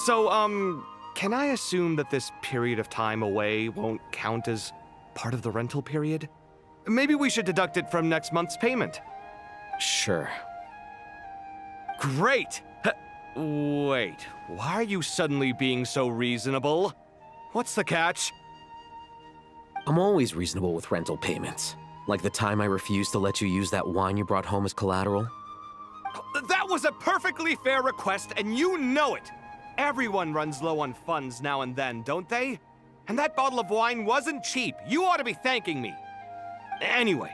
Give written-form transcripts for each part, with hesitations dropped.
So, can I assume that this period of time away won't count as part of the rental period? Maybe we should deduct it from next month's payment. Sure. Great! Wait, why are you suddenly being so reasonable? What's the catch? I'm always reasonable with rental payments. Like the time I refused to let you use that wine you brought home as collateral. That was a perfectly fair request, and you know it! Everyone runs low on funds now and then, don't they? And that bottle of wine wasn't cheap. You ought to be thanking me. Anyway,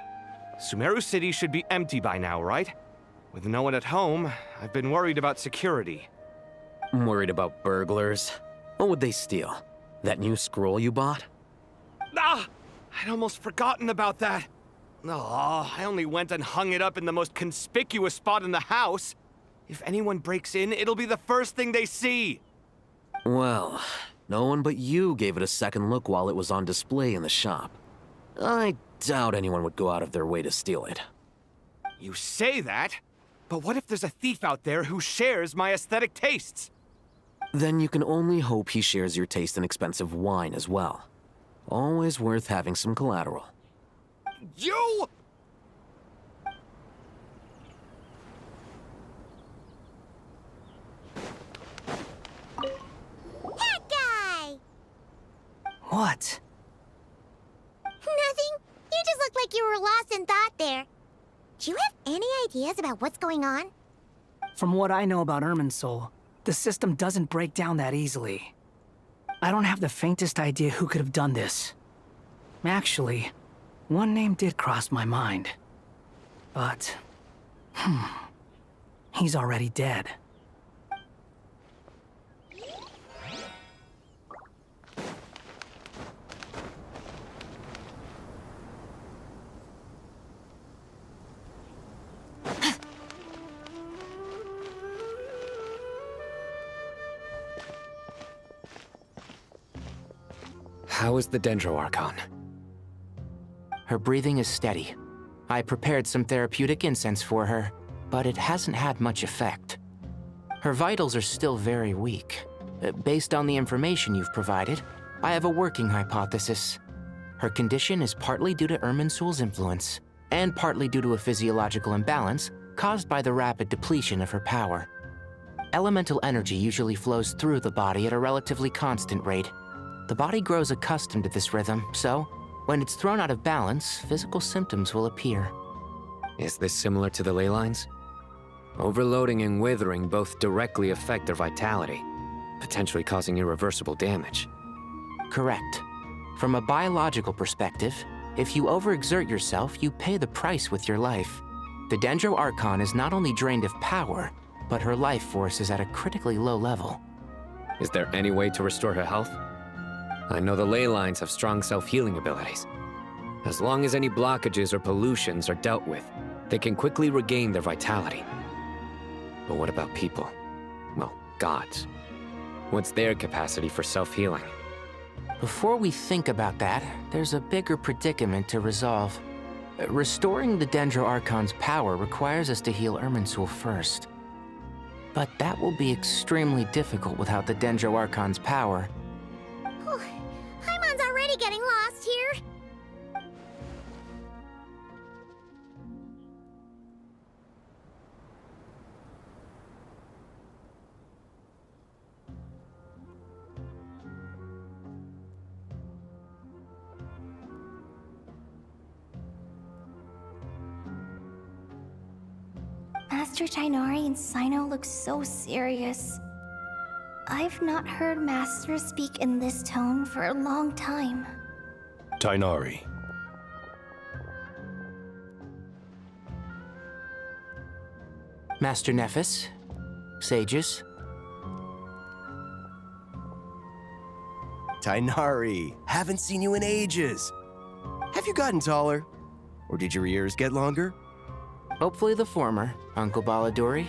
Sumeru City should be empty by now, right? With no one at home, I've been worried about security. I'm worried about burglars. What would they steal? That new scroll you bought? Ah! I'd almost forgotten about that. Oh, I only went and hung it up in the most conspicuous spot in the house. If anyone breaks in, it'll be the first thing they see. Well, no one but you gave it a second look while it was on display in the shop. I doubt anyone would go out of their way to steal it. You say that, but what if there's a thief out there who shares my aesthetic tastes? Then you can only hope he shares your taste in expensive wine as well. Always worth having some collateral. You! That guy! What? Nothing. You just looked like you were lost in thought there. Do you have any ideas about what's going on? From what I know about Irminsul, the system doesn't break down that easily. I don't have the faintest idea who could have done this. Actually, one name did cross my mind. But, he's already dead. How is the Dendro Archon? Her breathing is steady. I prepared some therapeutic incense for her, but it hasn't had much effect. Her vitals are still very weak. Based on the information you've provided, I have a working hypothesis. Her condition is partly due to Irminsul's influence, and partly due to a physiological imbalance caused by the rapid depletion of her power. Elemental energy usually flows through the body at a relatively constant rate. The body grows accustomed to this rhythm, so when it's thrown out of balance, physical symptoms will appear. Is this similar to the ley lines? Overloading and withering both directly affect their vitality, potentially causing irreversible damage. Correct. From a biological perspective, if you overexert yourself, you pay the price with your life. The Dendro Archon is not only drained of power, but her life force is at a critically low level. Is there any way to restore her health? I know the ley lines have strong self-healing abilities. As long as any blockages or pollutions are dealt with, they can quickly regain their vitality. But what about people? Well, gods. What's their capacity for self-healing? Before we think about that, there's a bigger predicament to resolve. Restoring the Dendro Archon's power requires us to heal Irminsul first. But that will be extremely difficult without the Dendro Archon's power. Paimon's already getting lost here. Master Tainari and Sino look so serious. I've not heard Master speak in this tone for a long time. Tainari. Master Nephis? Sages? Tainari, haven't seen you in ages. Have you gotten taller? Or did your ears get longer? Hopefully the former, Uncle Baladori.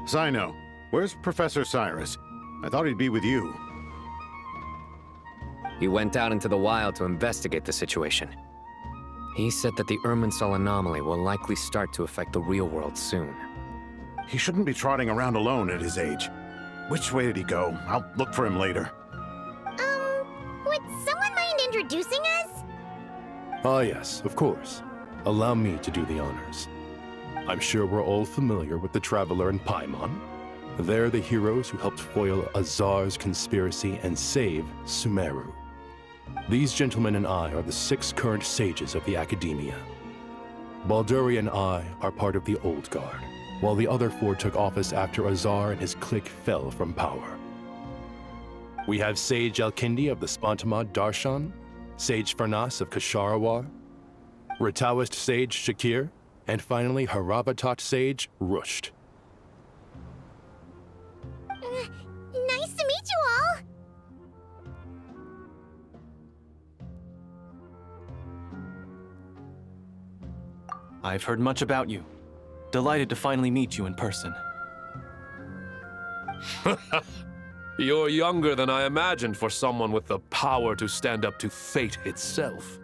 Sino, where's Professor Cyrus? I thought he'd be with you. He went out into the wild to investigate the situation. He said that the Irminsul anomaly will likely start to affect the real world soon. He shouldn't be trotting around alone at his age. Which way did he go? I'll look for him later. Would someone mind introducing us? Ah yes, of course. Allow me to do the honors. I'm sure we're all familiar with the Traveler and Paimon. They're the heroes who helped foil Azar's conspiracy and save Sumeru. These gentlemen and I are the 6 current sages of the Academia. Balduri and I are part of the Old Guard, while the other 4 took office after Azar and his clique fell from power. We have Sage Elkindi of the Spantamad Darshan, Sage Farnas of Kasharawar, Rataoist Sage Shakir, and finally Haravatat Sage Rusht. Nice to meet you all. I've heard much about you. Delighted to finally meet you in person. You're younger than I imagined for someone with the power to stand up to fate itself.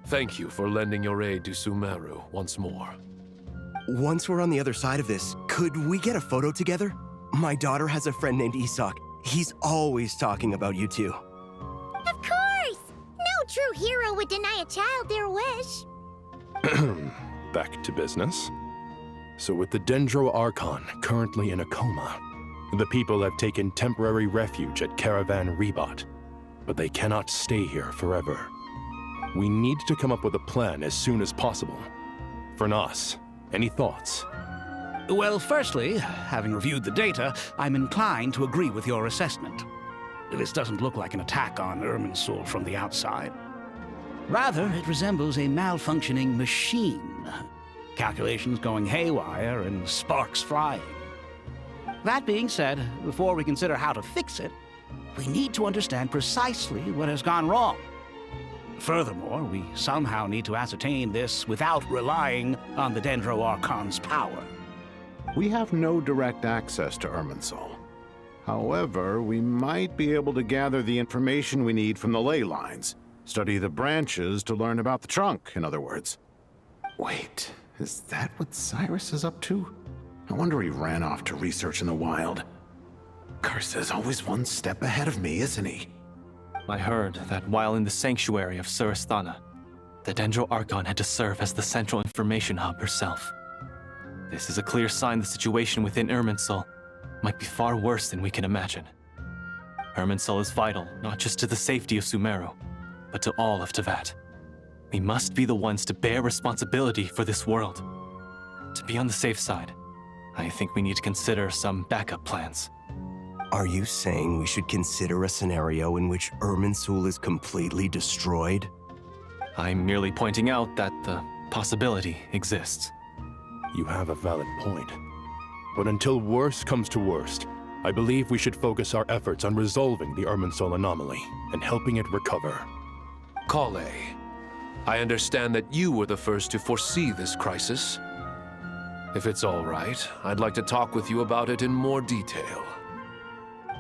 Thank you for lending your aid to Sumeru once more. Once we're on the other side of this, could we get a photo together? My daughter has a friend named Isak. He's always talking about you two. Of course! No true hero would deny a child their wish. Back to business. So with the Dendro Archon currently in a coma, the people have taken temporary refuge at Caravan Rebot, but they cannot stay here forever. We need to come up with a plan as soon as possible. Fernas, any thoughts? Well, firstly, having reviewed the data, I'm inclined to agree with your assessment. This doesn't look like an attack on Irminsul from the outside. Rather, it resembles a malfunctioning machine. Calculations going haywire and sparks flying. That being said, before we consider how to fix it, we need to understand precisely what has gone wrong. Furthermore, we somehow need to ascertain this without relying on the Dendro Archon's power. We have no direct access to Irminsul. However, we might be able to gather the information we need from the ley lines. Study the branches to learn about the trunk, in other words. Wait, is that what Cyrus is up to? No wonder he ran off to research in the wild. Curse always one step ahead of me, isn't he? I heard that while in the sanctuary of Surasthana, the Dendro Archon had to serve as the central information hub herself. This is a clear sign the situation within Irminsul might be far worse than we can imagine. Irminsul is vital not just to the safety of Sumeru, but to all of Teyvat. We must be the ones to bear responsibility for this world. To be on the safe side, I think we need to consider some backup plans. Are you saying we should consider a scenario in which Irminsul is completely destroyed? I'm merely pointing out that the possibility exists. You have a valid point. But until worst comes to worst, I believe we should focus our efforts on resolving the Irminsul anomaly and helping it recover. Kale, I understand that you were the first to foresee this crisis. If it's all right, I'd like to talk with you about it in more detail.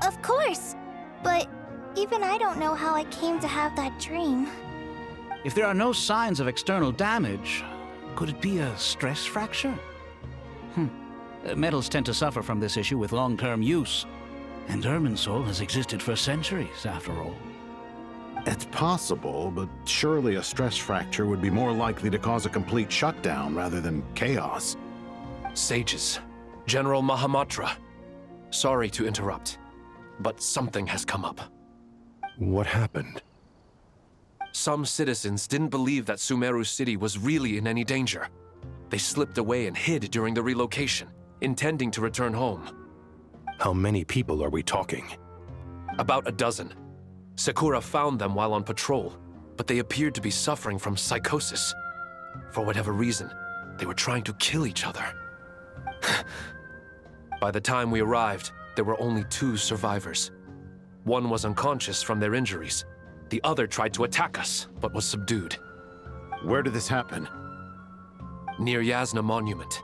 Of course, but even I don't know how I came to have that dream. If there are no signs of external damage, could it be a stress fracture? Metals tend to suffer from this issue with long-term use, and Irminsul has existed for centuries, after all. It's possible, but surely a stress fracture would be more likely to cause a complete shutdown rather than chaos. Sages, General Mahamatra, sorry to interrupt, but something has come up. What happened? Some citizens didn't believe that Sumeru City was really in any danger. They slipped away and hid during the relocation, intending to return home. How many people are we talking? About a dozen. Sakura found them while on patrol, but they appeared to be suffering from psychosis. For whatever reason, they were trying to kill each other. By the time we arrived, there were only 2 survivors. One was unconscious from their injuries. The other tried to attack us, but was subdued. Where did this happen? Near Yasna Monument.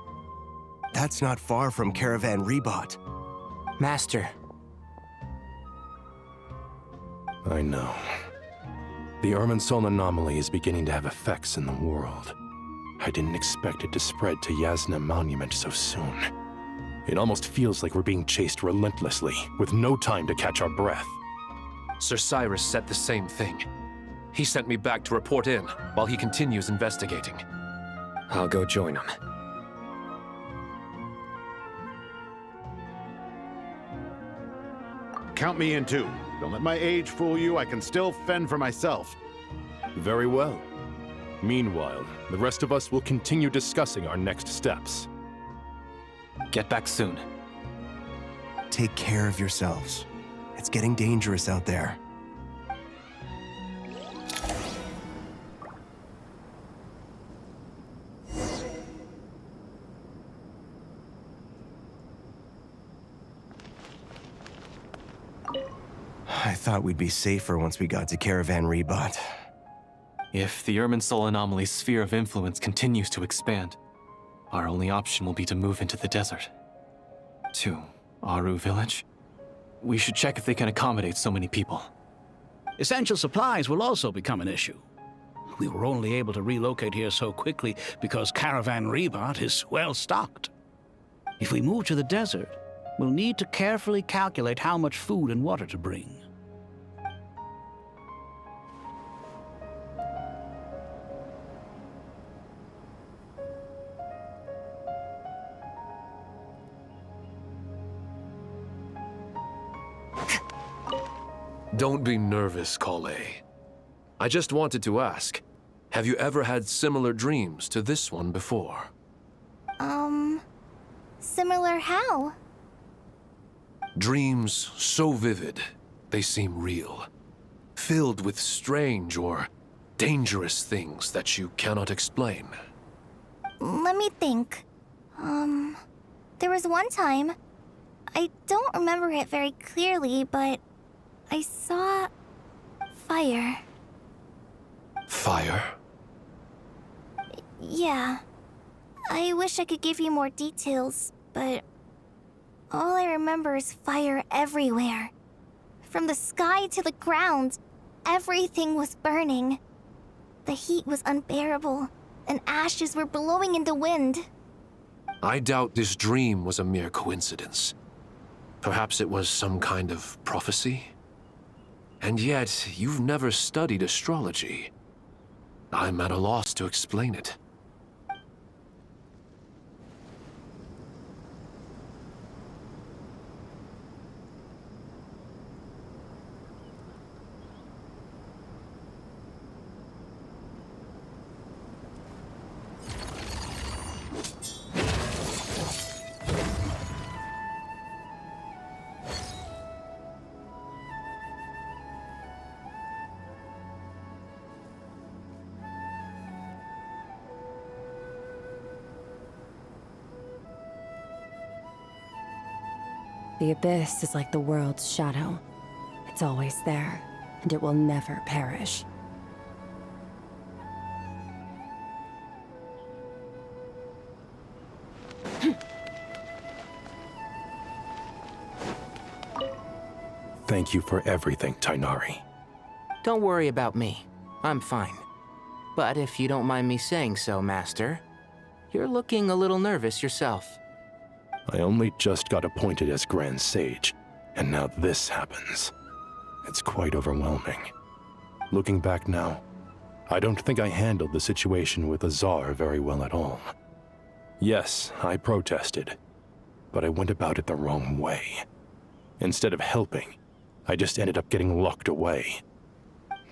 That's not far from Caravan Rebot. Master, I know. The Irminsul anomaly is beginning to have effects in the world. I didn't expect it to spread to Yasna Monument so soon. It almost feels like we're being chased relentlessly, with no time to catch our breath. Sir Cyrus said the same thing. He sent me back to report in, while he continues investigating. I'll go join him. Count me in too. Don't let my age fool you. I can still fend for myself. Very well. Meanwhile, the rest of us will continue discussing our next steps. Get back soon. Take care of yourselves. It's getting dangerous out there. I thought we'd be safer once we got to Caravan Rebot. If the Irminsul anomaly's sphere of influence continues to expand, our only option will be to move into the desert. To Aru Village? We should check if they can accommodate so many people. Essential supplies will also become an issue. We were only able to relocate here so quickly because Caravan Rebot is well stocked. If we move to the desert, we'll need to carefully calculate how much food and water to bring. Don't be nervous, Kale. I just wanted to ask, have you ever had similar dreams to this one before? Similar how? Dreams so vivid, they seem real. Filled with strange or dangerous things that you cannot explain. Let me think. There was one time, I don't remember it very clearly, but I saw fire. Fire? Yeah. I wish I could give you more details, but all I remember is fire everywhere. From the sky to the ground, everything was burning. The heat was unbearable, and ashes were blowing in the wind. I doubt this dream was a mere coincidence. Perhaps it was some kind of prophecy? And yet, you've never studied astrology. I'm at a loss to explain it. The abyss is like the world's shadow. It's always there, and it will never perish. Thank you for everything, Tainari. don't worry about me. I'm fine. But if you don't mind me saying so, Master, you're looking a little nervous yourself. I only just got appointed as Grand Sage, and now this happens. It's quite overwhelming. Looking back now, I don't think I handled the situation with Azar very well at all. Yes, I protested, but I went about it the wrong way. Instead of helping, I just ended up getting locked away.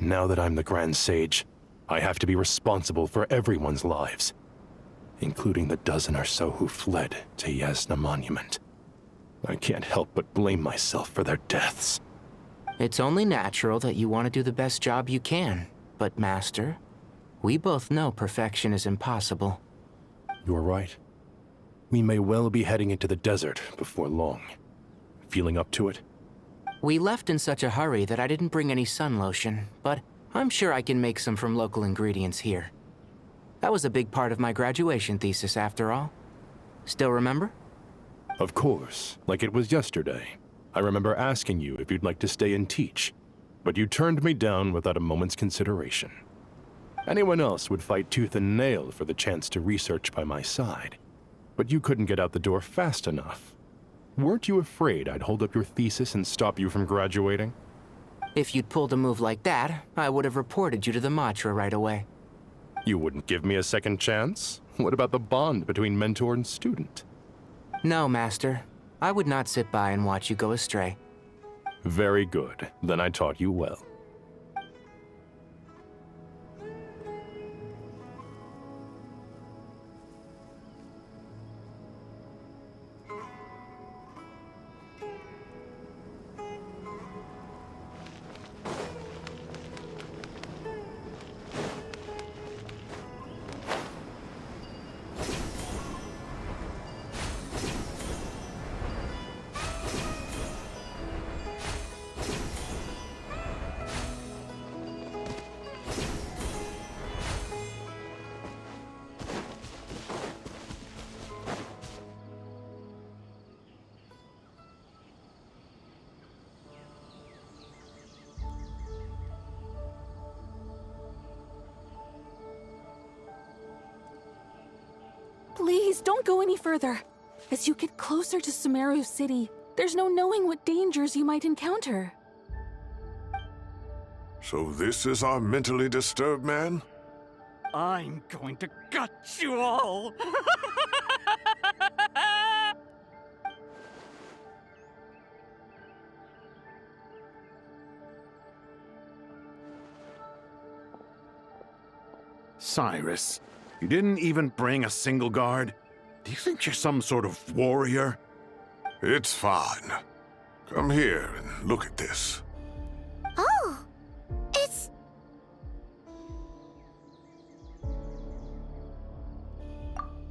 Now that I'm the Grand Sage, I have to be responsible for everyone's lives. including the dozen or so who fled to Yasna Monument. I can't help but blame myself for their deaths. It's only natural that you want to do the best job you can, but Master, we both know perfection is impossible. You're right. We may well be heading into the desert before long. Feeling up to it? We left in such a hurry that I didn't bring any sun lotion, but I'm sure I can make some from local ingredients here. That was a big part of my graduation thesis, after all. Still remember? Of course, like it was yesterday. I remember asking you if you'd like to stay and teach, but you turned me down without a moment's consideration. Anyone else would fight tooth and nail for the chance to research by my side, but you couldn't get out the door fast enough. Weren't you afraid I'd hold up your thesis and stop you from graduating? If you'd pulled a move like that, I would have reported you to the Matra right away. You wouldn't give me a second chance? What about the bond between mentor and student? No, Master. I would not sit by and watch you go astray. Very good. Then I taught you well. Please, don't go any further. As you get closer to Sumeru City, there's no knowing what dangers you might encounter. So this is our mentally disturbed man? I'm going to gut you all! Cyrus, you didn't even bring a single guard? Do you think you're some sort of warrior? It's fine. Come here and look at this. Oh, it's...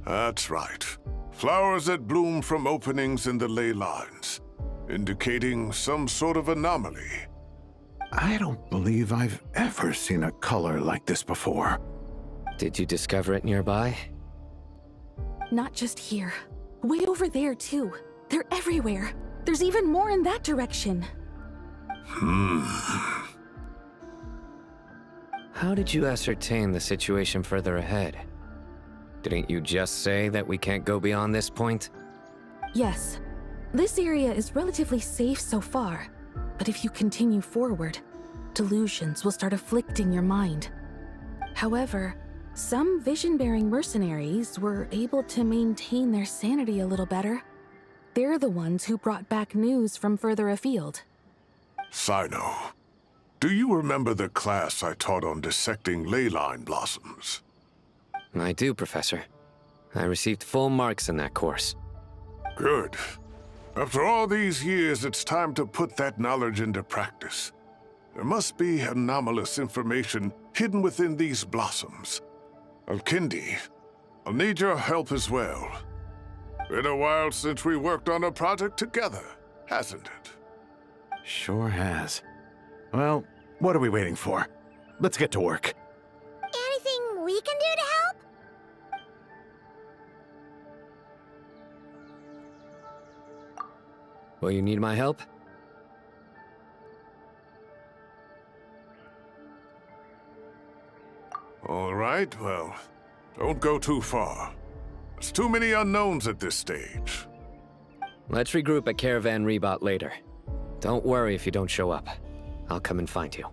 That's right. Flowers that bloom from openings in the ley lines, indicating some sort of anomaly. I don't believe I've ever seen a color like this before. Did you discover it nearby? Not just here. Way over there, too. They're everywhere. There's even more in that direction. How did you ascertain the situation further ahead? Didn't you just say that we can't go beyond this point? Yes. This area is relatively safe so far. But if you continue forward, delusions will start afflicting your mind. However, some vision-bearing mercenaries were able to maintain their sanity a little better. They're the ones who brought back news from further afield. Sino, do you remember the class I taught on dissecting ley line blossoms? I do, Professor. I received full marks in that course. Good. After all these years, it's time to put that knowledge into practice. There must be anomalous information hidden within these blossoms. Alkindi, I'll need your help as well. Been a while since we worked on a project together, hasn't it? Sure has. Well, what are we waiting for? Let's get to work. Anything we can do to help? Will you need my help? All right, well, don't go too far. There's too many unknowns at this stage. Let's regroup at Caravan Rebot later. Don't worry if you don't show up. I'll come and find you.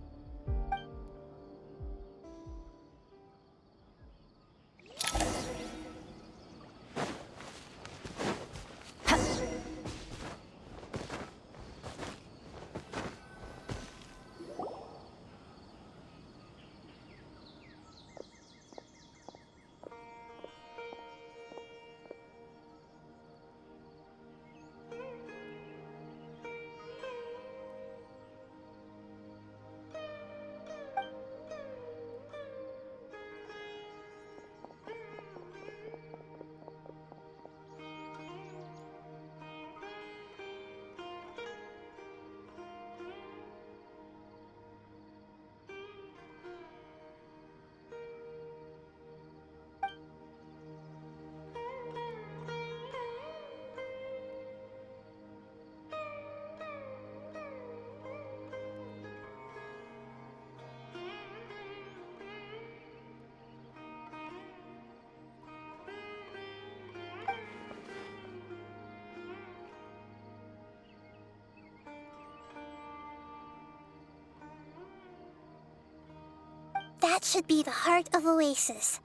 That should be the heart of Oasis.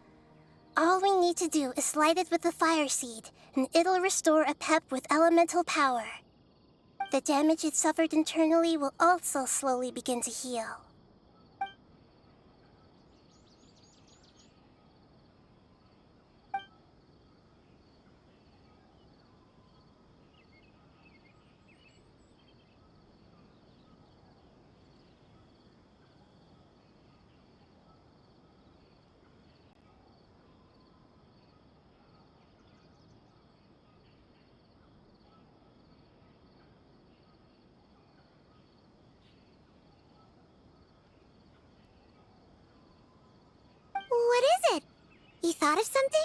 All we need to do is light it with the fire seed, and it'll restore a pep with elemental power. The damage it suffered internally will also slowly begin to heal. What is it? You thought of something?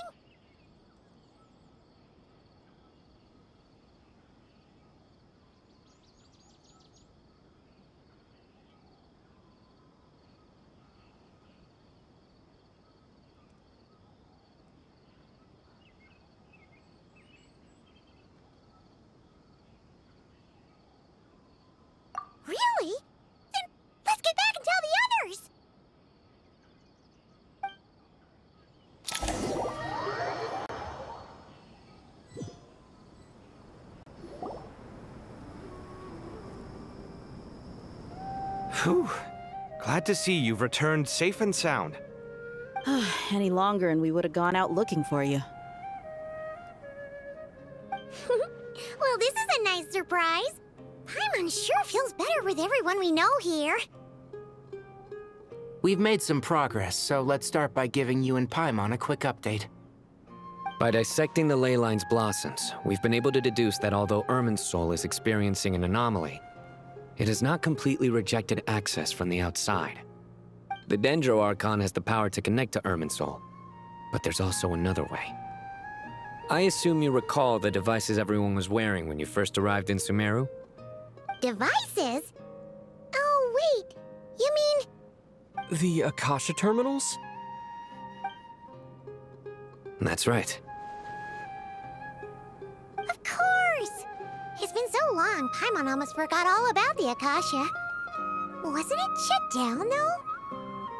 Really? Then let's get back and tell the others! Whew. Glad to see you've returned safe and sound. Any longer and we would have gone out looking for you. Well, this is a nice surprise. Paimon sure feels better with everyone we know here. We've made some progress, so let's start by giving you and Paimon a quick update. By dissecting the ley line's blossoms, we've been able to deduce that although Irminsul is experiencing an anomaly, it has not completely rejected access from the outside. The Dendro Archon has the power to connect to Irminsul, but there's also another way. I assume you recall the devices everyone was wearing when you first arrived in Sumeru? Devices? Oh, wait. You mean... The Akasha terminals? That's right. Of course! It's been so long, Paimon almost forgot all about the Akasha. Wasn't it shut down, though?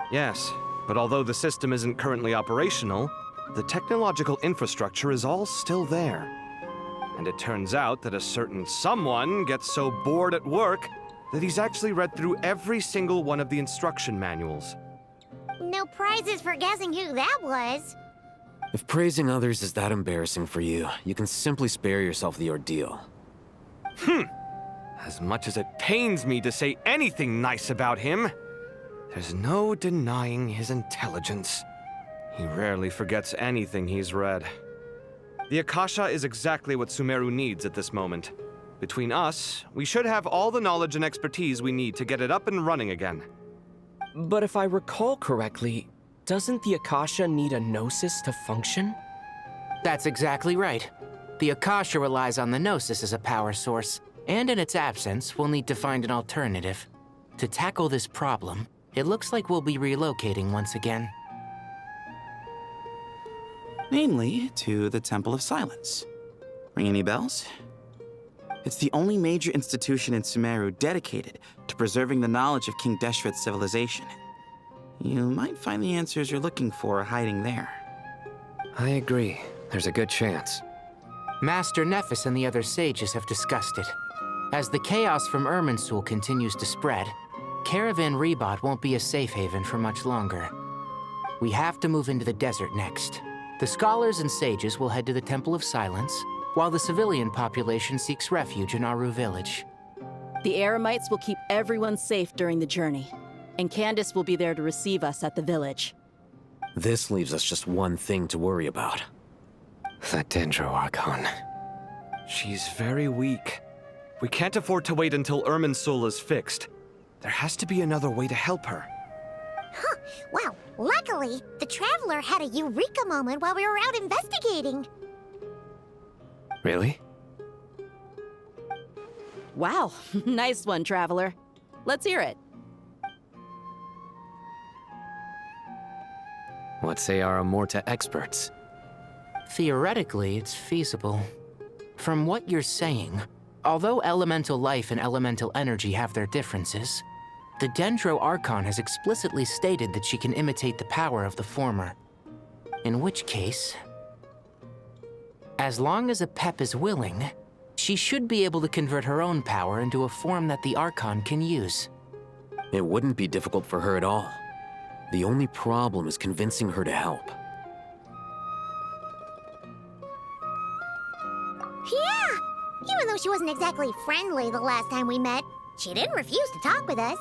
Yes, but although the system isn't currently operational, the technological infrastructure is all still there. And it turns out that a certain someone gets so bored at work that he's actually read through every single one of the instruction manuals. No prizes for guessing who that was. If praising others is that embarrassing for you, you can simply spare yourself the ordeal. As much as it pains me to say anything nice about him, there's no denying his intelligence. He rarely forgets anything he's read. The Akasha is exactly what Sumeru needs at this moment. Between us, we should have all the knowledge and expertise we need to get it up and running again. But if I recall correctly, doesn't the Akasha need a Gnosis to function? That's exactly right. The Akasha relies on the Gnosis as a power source, and in its absence, we'll need to find an alternative. To tackle this problem, it looks like we'll be relocating once again. Namely, to the Temple of Silence. Ring any bells? It's the only major institution in Sumeru dedicated to preserving the knowledge of King Deshret's civilization. You might find the answers you're looking for hiding there. I agree. There's a good chance. Master Nephis and the other sages have discussed it. As the chaos from Irminsul continues to spread, Caravan Rebot won't be a safe haven for much longer. We have to move into the desert next. The scholars and sages will head to the Temple of Silence, while the civilian population seeks refuge in Aru village. The Eremites will keep everyone safe during the journey, and Candace will be there to receive us at the village. This leaves us just one thing to worry about. That Dendro Archon. She's very weak. We can't afford to wait until Irminsul is fixed. There has to be another way to help her. Huh. Wow. Luckily, the Traveler had a eureka moment while we were out investigating. Really? Wow, nice one, Traveler. Let's hear it. What say our Amorta experts? Theoretically, it's feasible. From what you're saying, although elemental life and elemental energy have their differences, The Dendro Archon has explicitly stated that she can imitate the power of the former. In which case, as long as Apep is willing, she should be able to convert her own power into a form that the Archon can use. It wouldn't be difficult for her at all. The only problem is convincing her to help. Yeah! Even though she wasn't exactly friendly the last time we met, she didn't refuse to talk with us.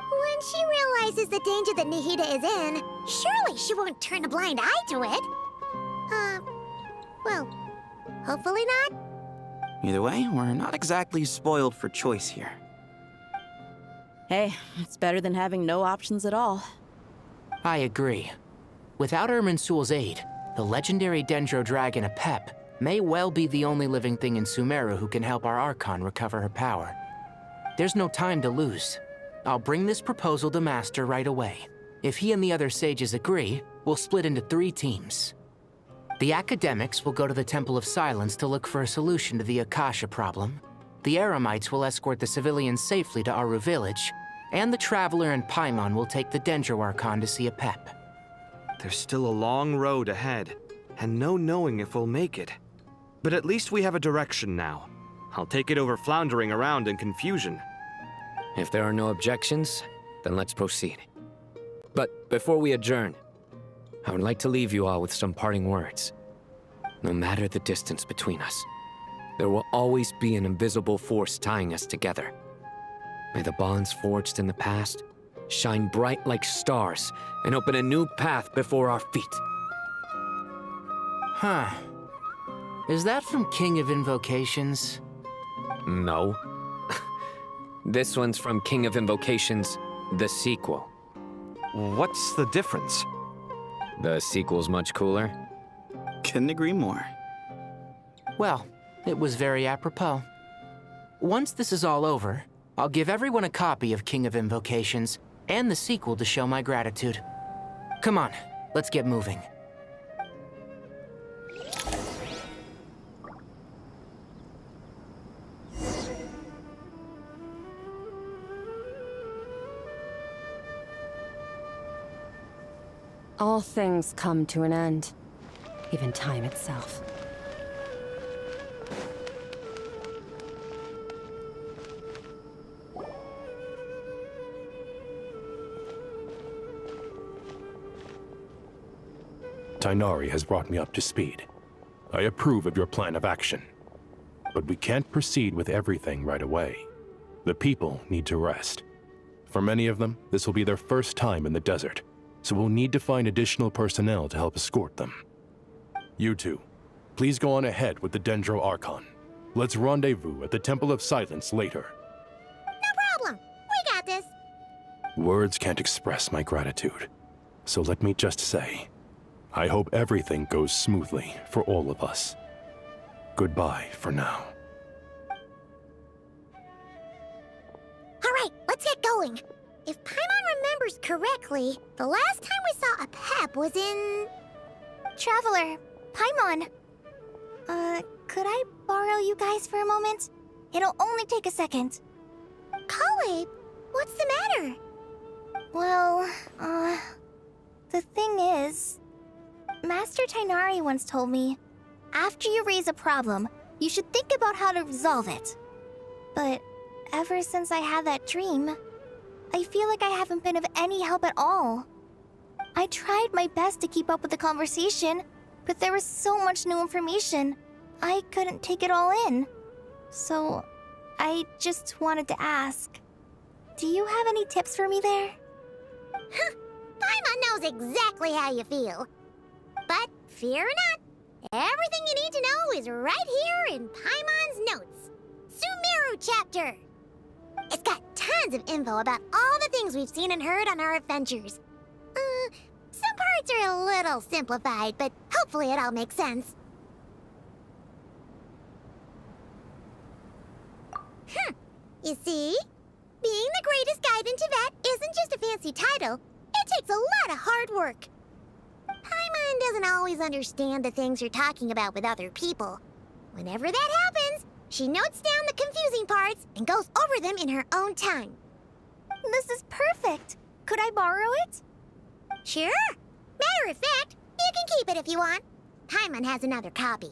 When she realizes the danger that Nahida is in, surely she won't turn a blind eye to it. Well, hopefully not. Either way, we're not exactly spoiled for choice here. Hey, it's better than having no options at all. I agree. Without Irminsul's aid, the legendary Dendro Dragon Apep may well be the only living thing in Sumeru who can help our Archon recover her power. There's no time to lose. I'll bring this proposal to Master right away. If he and the other sages agree, we'll split into 3 teams. The academics will go to the Temple of Silence to look for a solution to the Akasha problem. The Eremites will escort the civilians safely to Aru Village, and the Traveler and Paimon will take the Dendro Archon to see Apep. There's still a long road ahead, and no knowing if we'll make it. But at least we have a direction now. I'll take it over floundering around in confusion. If there are no objections, then let's proceed. But before we adjourn, I would like to leave you all with some parting words. No matter the distance between us, there will always be an invisible force tying us together. May the bonds forged in the past shine bright like stars and open a new path before our feet. Huh. Is that from King of Invocations? No. This one's from King of Invocations, the sequel. What's the difference? The sequel's much cooler. Couldn't agree more. Well, it was very apropos. Once this is all over, I'll give everyone a copy of King of Invocations and the sequel to show my gratitude. Come on, let's get moving. All things come to an end, even time itself. Tighnari has brought me up to speed. I approve of your plan of action. But we can't proceed with everything right away. The people need to rest. For many of them, this will be their first time in the desert, so we'll need to find additional personnel to help escort them. You two, please go on ahead with the Dendro Archon. Let's rendezvous at the Temple of Silence later. No problem. We got this. Words can't express my gratitude, so let me just say, I hope everything goes smoothly for all of us. Goodbye for now. All right, let's get going. If Paimon remembers correctly, the last time we saw Apep was in... Traveler, Paimon. Could I borrow you guys for a moment? It'll only take a second. Kale, what's the matter? Well, the thing is... Master Tighnari once told me, after you raise a problem, you should think about how to resolve it. But ever since I had that dream, I feel like I haven't been of any help at all. I tried my best to keep up with the conversation, but there was so much new information, I couldn't take it all in. So, I just wanted to ask, do you have any tips for me there? Paimon knows exactly how you feel. But fear not, everything you need to know is right here in Paimon's notes. Sumeru chapter! It's got tons of info about all the things we've seen and heard on our adventures. Some parts are a little simplified, but hopefully it all makes sense. You see? Being the greatest guide in Tibet isn't just a fancy title. It takes a lot of hard work. Paimon doesn't always understand the things you're talking about with other people. Whenever that happens, she notes down the confusing parts and goes over them in her own time. This is perfect. Could I borrow it? Sure. Matter of fact, you can keep it if you want. Paimon has another copy.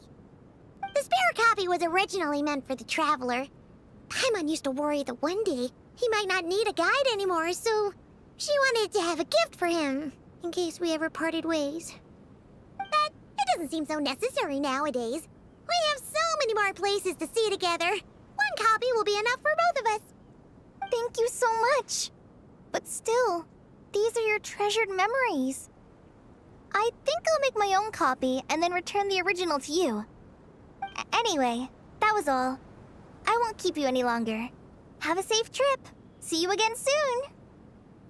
The spare copy was originally meant for the Traveler. Paimon used to worry that one day he might not need a guide anymore, so she wanted to have a gift for him, in case we ever parted ways. But it doesn't seem so necessary nowadays. We have so many more places to see together. One copy will be enough for both of us. Thank you so much. But still, these are your treasured memories. I think I'll make my own copy and then return the original to you. Anyway, that was all. I won't keep you any longer. Have a safe trip. See you again soon.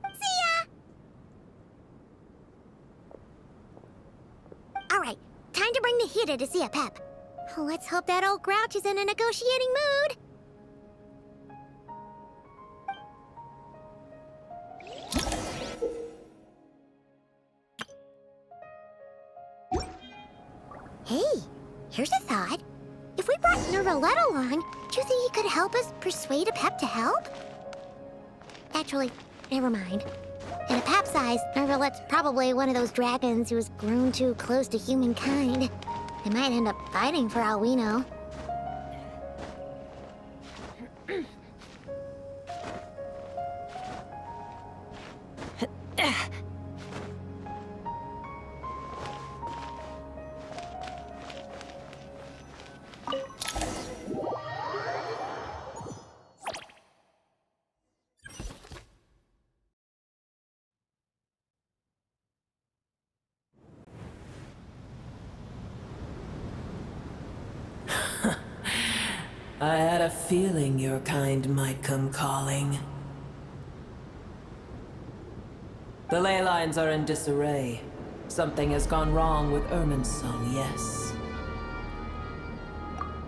See ya! Alright, time to bring the Hida to see a Pep. Let's hope that old grouch is in a negotiating mood. Hey, here's a thought. If we brought Nervalette along, do you think he could help us persuade a Pep to help? Actually, never mind. In a Pep's eyes, Nervalette's probably one of those dragons who has grown too close to humankind. They might end up fighting for all we know. I had a feeling your kind might come calling. The ley lines are in disarray. Something has gone wrong with Irminsul, yes.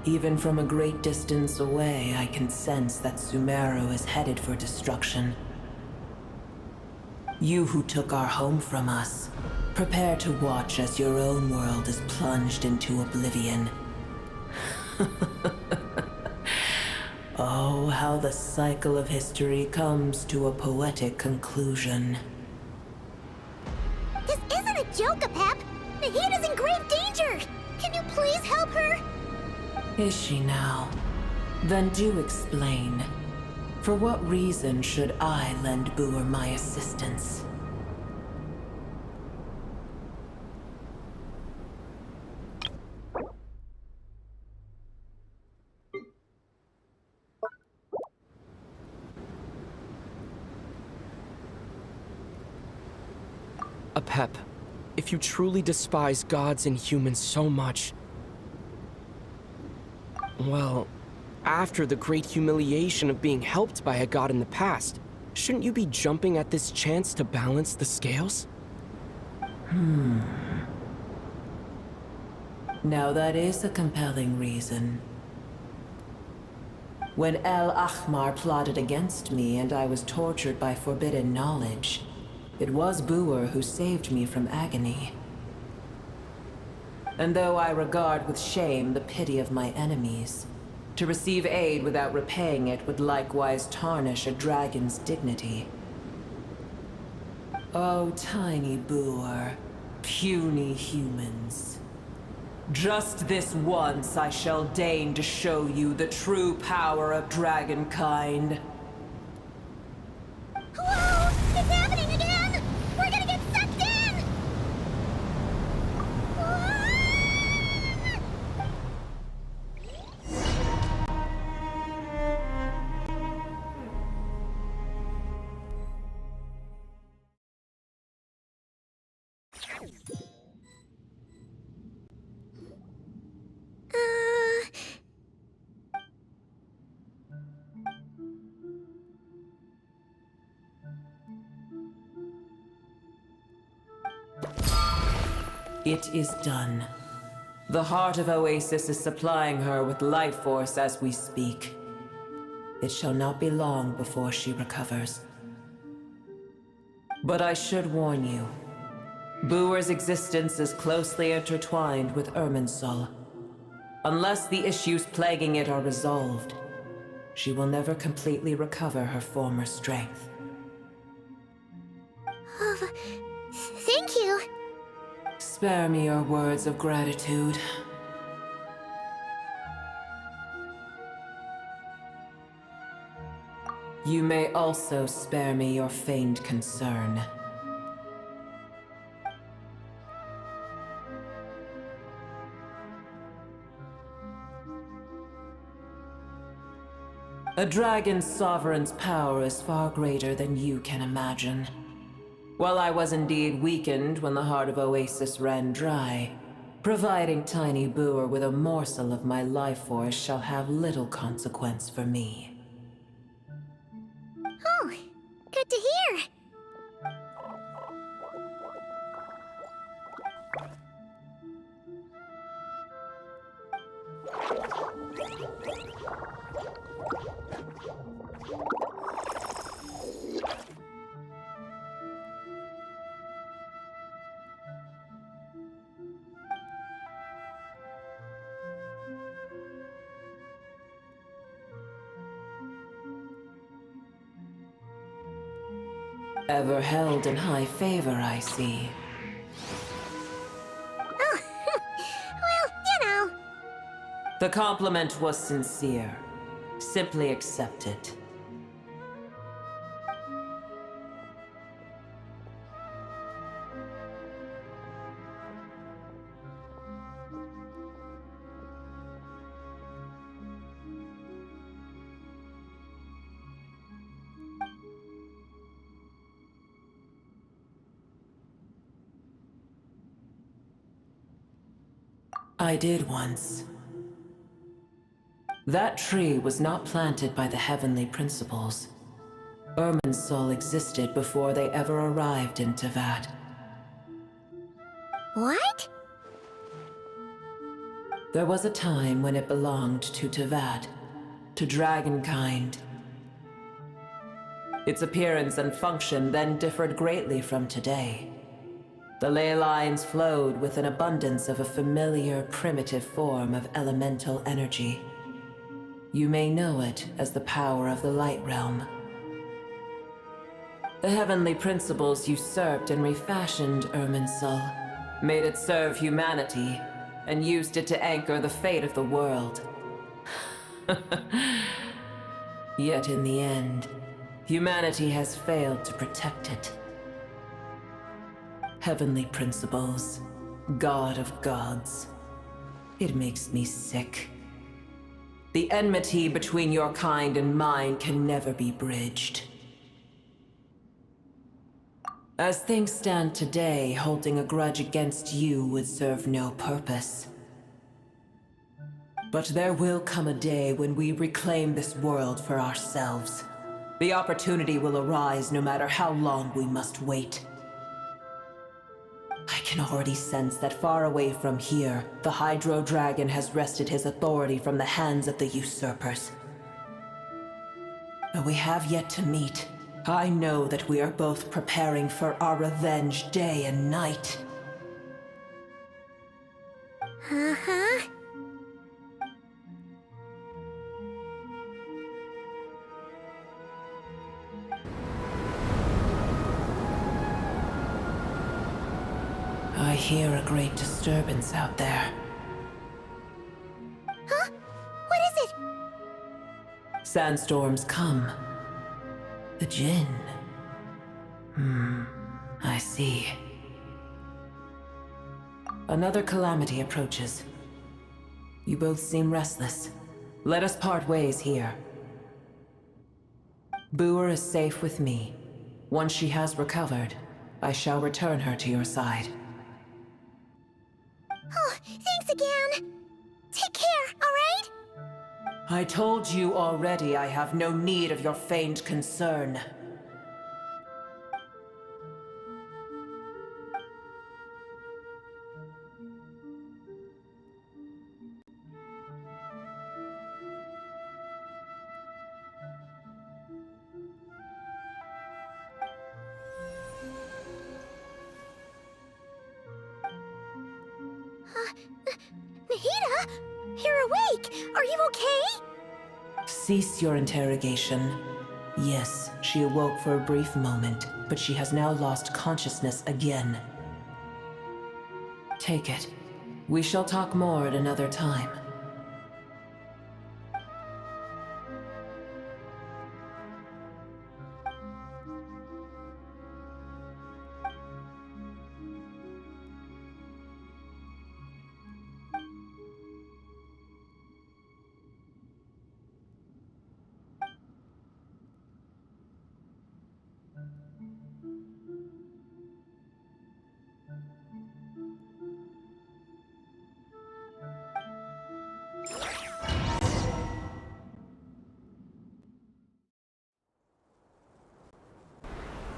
Even from a great distance away, I can sense that Sumeru is headed for destruction. You who took our home from us, prepare to watch as your own world is plunged into oblivion. Oh, how the cycle of history comes to a poetic conclusion. This isn't a joke, Pep! Nahida's in grave danger! Can you please help her? Is she now? Then do explain. For what reason should I lend Booer my assistance? Apep, if you truly despise gods and humans so much, well, after the great humiliation of being helped by a god in the past, shouldn't you be jumping at this chance to balance the scales? Now that is a compelling reason. When El Ahmar plotted against me and I was tortured by forbidden knowledge, it was Booer who saved me from agony. And though I regard with shame the pity of my enemies, to receive aid without repaying it would likewise tarnish a dragon's dignity. Oh, tiny Booer, puny humans. Just this once I shall deign to show you the true power of dragonkind. Whoa! It's happening again! We're gonna get sucked in! It is done. The heart of Oasis is supplying her with life force as we speak. It shall not be long before she recovers. But I should warn you. Booer's existence is closely intertwined with Irminsul. Unless the issues plaguing it are resolved, she will never completely recover her former strength. Thank you. Spare me your words of gratitude. You may also spare me your feigned concern. A dragon's sovereign's power is far greater than you can imagine. While I was indeed weakened when the heart of Oasis ran dry, providing Tiny Booer with a morsel of my life force shall have little consequence for me. Oh, good to hear. Ever held in high favor, I see. Oh, well, you know. The compliment was sincere. Simply accept it. I did once. That tree was not planted by the heavenly principles. Irminsul existed before they ever arrived in Teyvat. What? There was a time when it belonged to Teyvat, to dragonkind. Its appearance and function then differed greatly from today. The ley lines flowed with an abundance of a familiar, primitive form of elemental energy. You may know it as the power of the Light Realm. The heavenly principles usurped and refashioned Irminsul, made it serve humanity, and used it to anchor the fate of the world. Yet in the end, humanity has failed to protect it. Heavenly principles, God of gods. It makes me sick. The enmity between your kind and mine can never be bridged. As things stand today, holding a grudge against you would serve no purpose. But there will come a day when we reclaim this world for ourselves. The opportunity will arise no matter how long we must wait. I can already sense that far away from here, the Hydro Dragon has wrested his authority from the hands of the usurpers. Though we have yet to meet, I know that we are both preparing for our revenge day and night. Uh-huh. I hear a great disturbance out there. Huh? What is it? Sandstorms come. The Jinn. I see. Another calamity approaches. You both seem restless. Let us part ways here. Booer is safe with me. Once she has recovered, I shall return her to your side. Oh, thanks again. Take care, all right? I told you already I have no need of your feigned concern. Nahida? You're awake! Are you okay? Cease your interrogation. Yes, she awoke for a brief moment, but she has now lost consciousness again. Take it. We shall talk more at another time.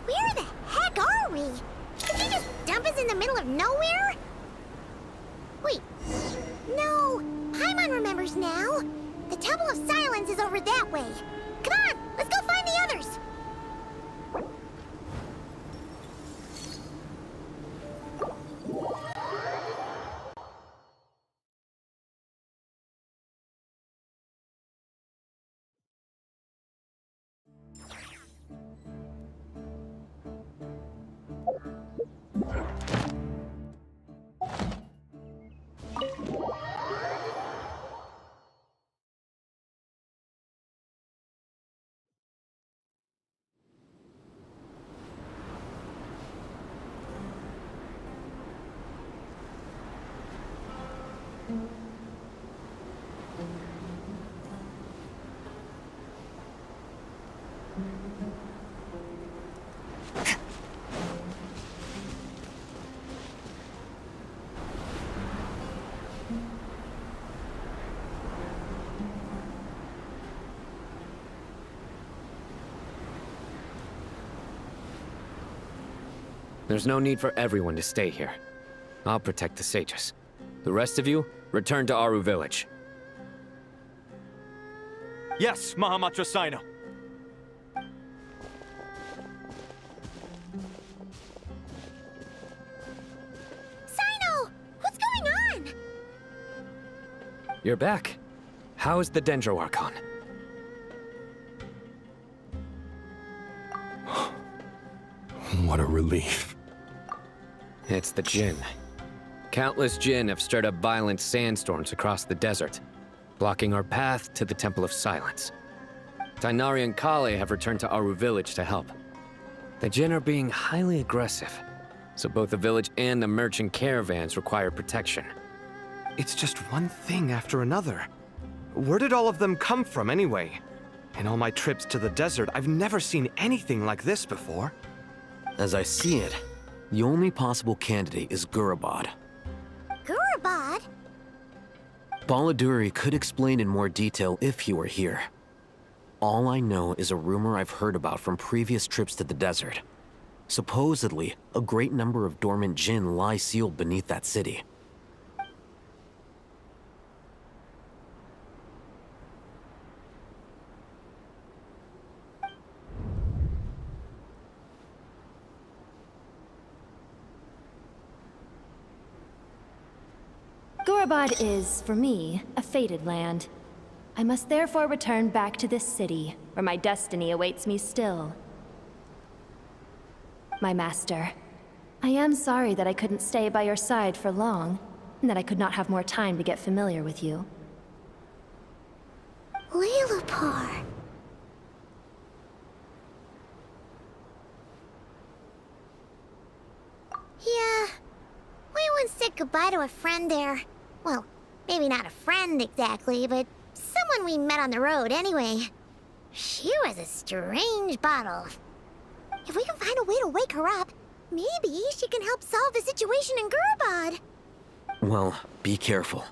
Where the heck are we? Did they just dump us in the middle of nowhere? Wait. No. Paimon remembers now. The Temple of Silence is over that way. Come on, let's go find the others. There's no need for everyone to stay here. I'll protect the sages. The rest of you, return to Aru Village. Yes, Mahamatra Sino. Sino! What's going on? You're back. How's the Dendro Archon? What a relief. It's the Jinn. Countless Jinn have stirred up violent sandstorms across the desert, blocking our path to the Temple of Silence. Tainari and Kale have returned to Aru Village to help. The Jinn are being highly aggressive, so both the village and the merchant caravans require protection. It's just one thing after another. Where did all of them come from anyway? In all my trips to the desert, I've never seen anything like this before. As I see it, the only possible candidate is Gurabad. Gurabad? Baladuri could explain in more detail if he were here. All I know is a rumor I've heard about from previous trips to the desert. Supposedly, a great number of dormant Jinn lie sealed beneath that city. Gurabad is, for me, a fated land. I must therefore return back to this city, where my destiny awaits me still. My master, I am sorry that I couldn't stay by your side for long, and that I could not have more time to get familiar with you. Lilipar. Yeah, we once said goodbye to a friend there. Well, maybe not a friend exactly, but someone we met on the road anyway. She was a strange bottle. If we can find a way to wake her up, maybe she can help solve the situation in Gurabad. Well, be careful.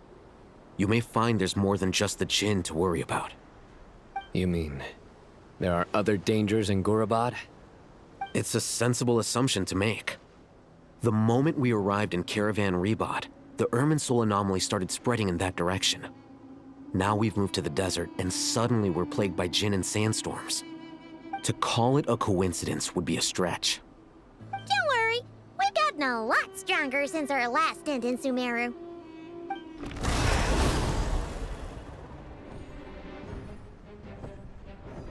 You may find there's more than just the Jinn to worry about. You mean, there are other dangers in Gurabad? It's a sensible assumption to make. The moment we arrived in Caravan Rebad, the Irminsul anomaly started spreading in that direction. Now we've moved to the desert, and suddenly we're plagued by Jinn and sandstorms. To call it a coincidence would be a stretch. Don't worry, we've gotten a lot stronger since our last stint in Sumeru.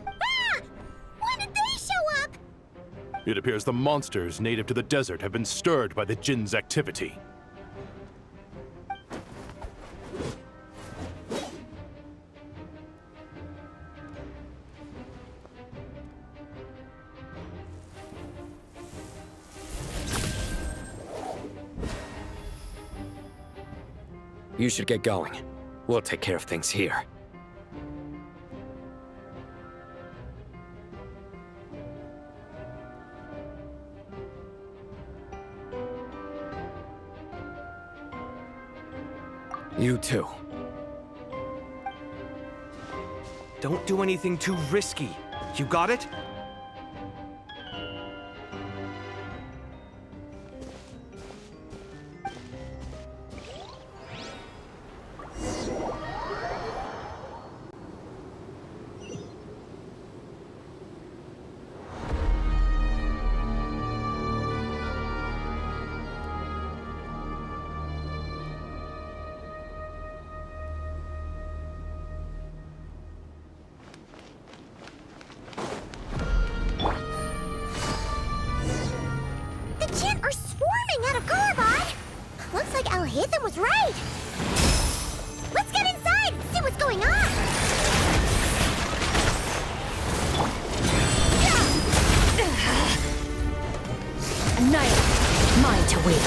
Ah! It appears the monsters native to the desert have been stirred by the Jinn's activity. You should get going. We'll take care of things here. You too. Don't do anything too risky. You got it? Ethan was right! Let's get inside and see what's going on! Annihilate! Mine to wield.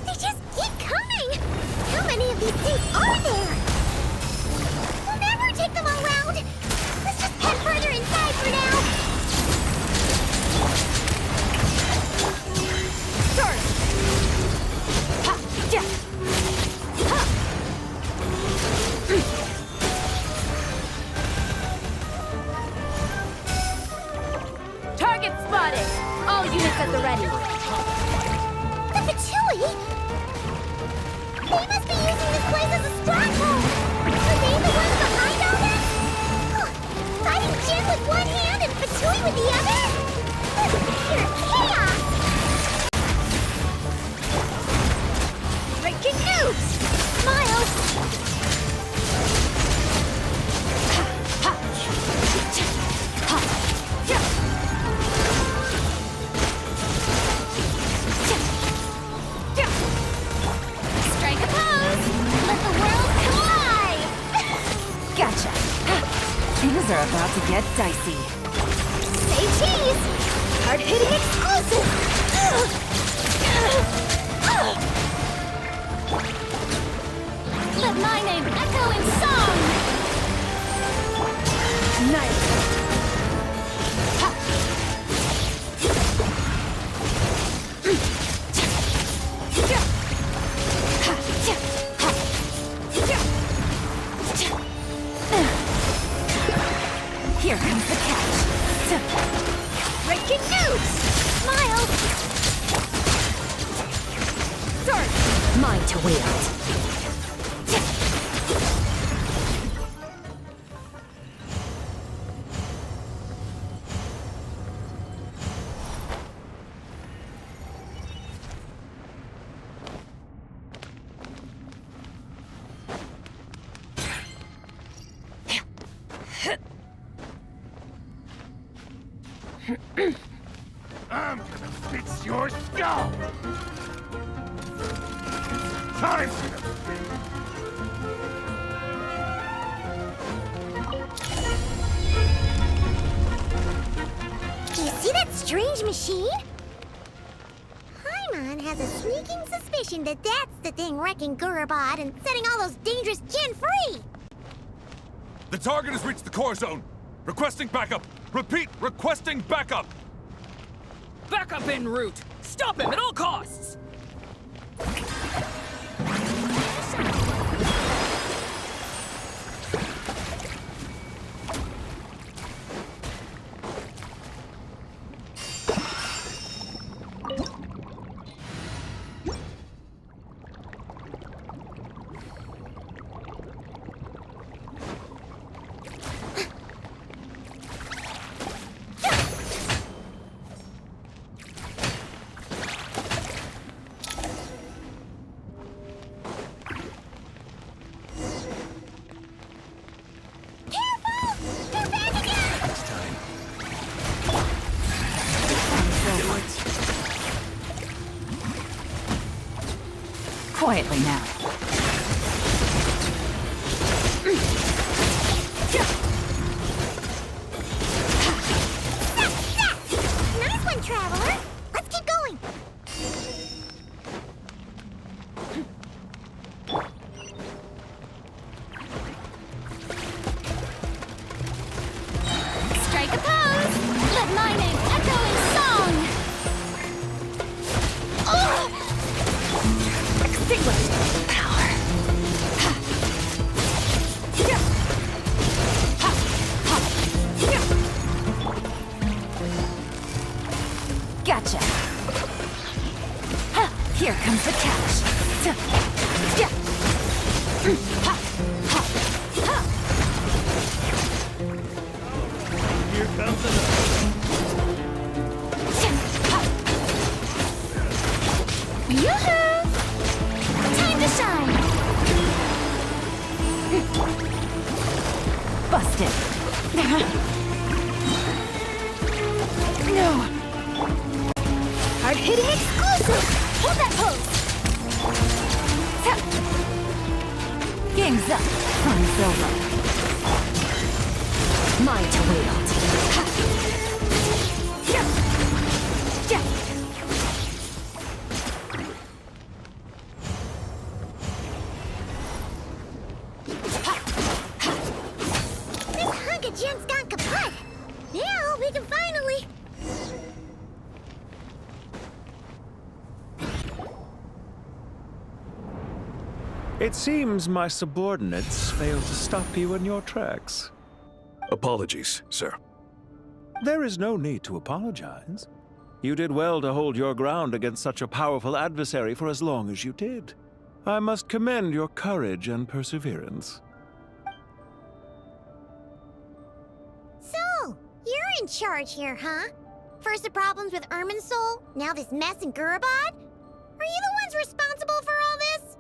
They just keep coming! How many of these things are there? We'll never take them all round! Let's just head further inside for now! Sword! Ha! Ja! Ha! Target spotted! All units at the ready. The Patchouli? They must be using this place as a stronghold! Are they the ones behind all this? Oh, fighting Jin with one hand and Patchouli with the other? This is pure chaos! Breaking news! Smile! Strike a pose! Let the world collide! Gotcha. Things are about to get dicey. Say cheese! Hard-hitting exclusive! Let my name echo in song! Nice. Here comes the catch. Breaking news! Smile! Sword! Mine to wield. I'm gonna fix your skull! Time for the... Do you see that strange machine? Paimon has a sneaking suspicion that that's the thing wrecking Gurubad and setting all those dangerous Jinn free! The target has reached the core zone! Requesting backup! Repeat, requesting backup! Backup en route! Stop him at all costs! Quietly now. Nice one, Traveler! Let's keep going! Strike a pose! Let my name echo in song! Extinguish power! Gotcha! Here comes the catch! Here comes another. Yoo-hoo! Time to shine! Busted! No! Hard hitting exclusive! Hold that pose! Game's up. Fun's over. Mine to wield. This hunk of junk's gone kaput! Now we can finally... It seems my subordinates failed to stop you in your tracks. Apologies, sir. There is no need to apologize. You did well to hold your ground against such a powerful adversary for as long as you did. I must commend your courage and perseverance. So, you're in charge here, huh? First the problems with Irminsul, now this mess in Gurabad? Are you the ones responsible for all this?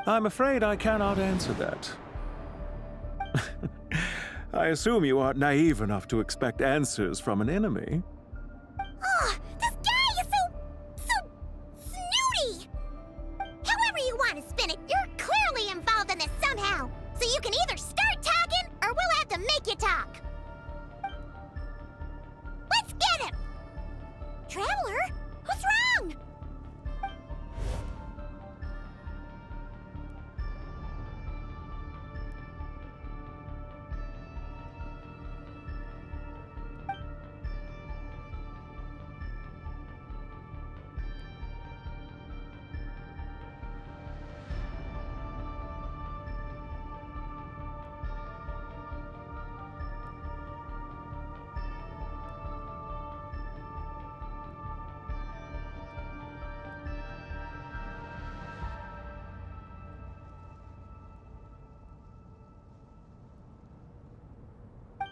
I'm afraid I cannot answer that. I assume you aren't naive enough to expect answers from an enemy. Oh, this guy is so snooty! However you want to spin it, you're clearly involved in this somehow. So you can either start talking, or we'll have to make you talk. Let's get him! Traveler, what's wrong?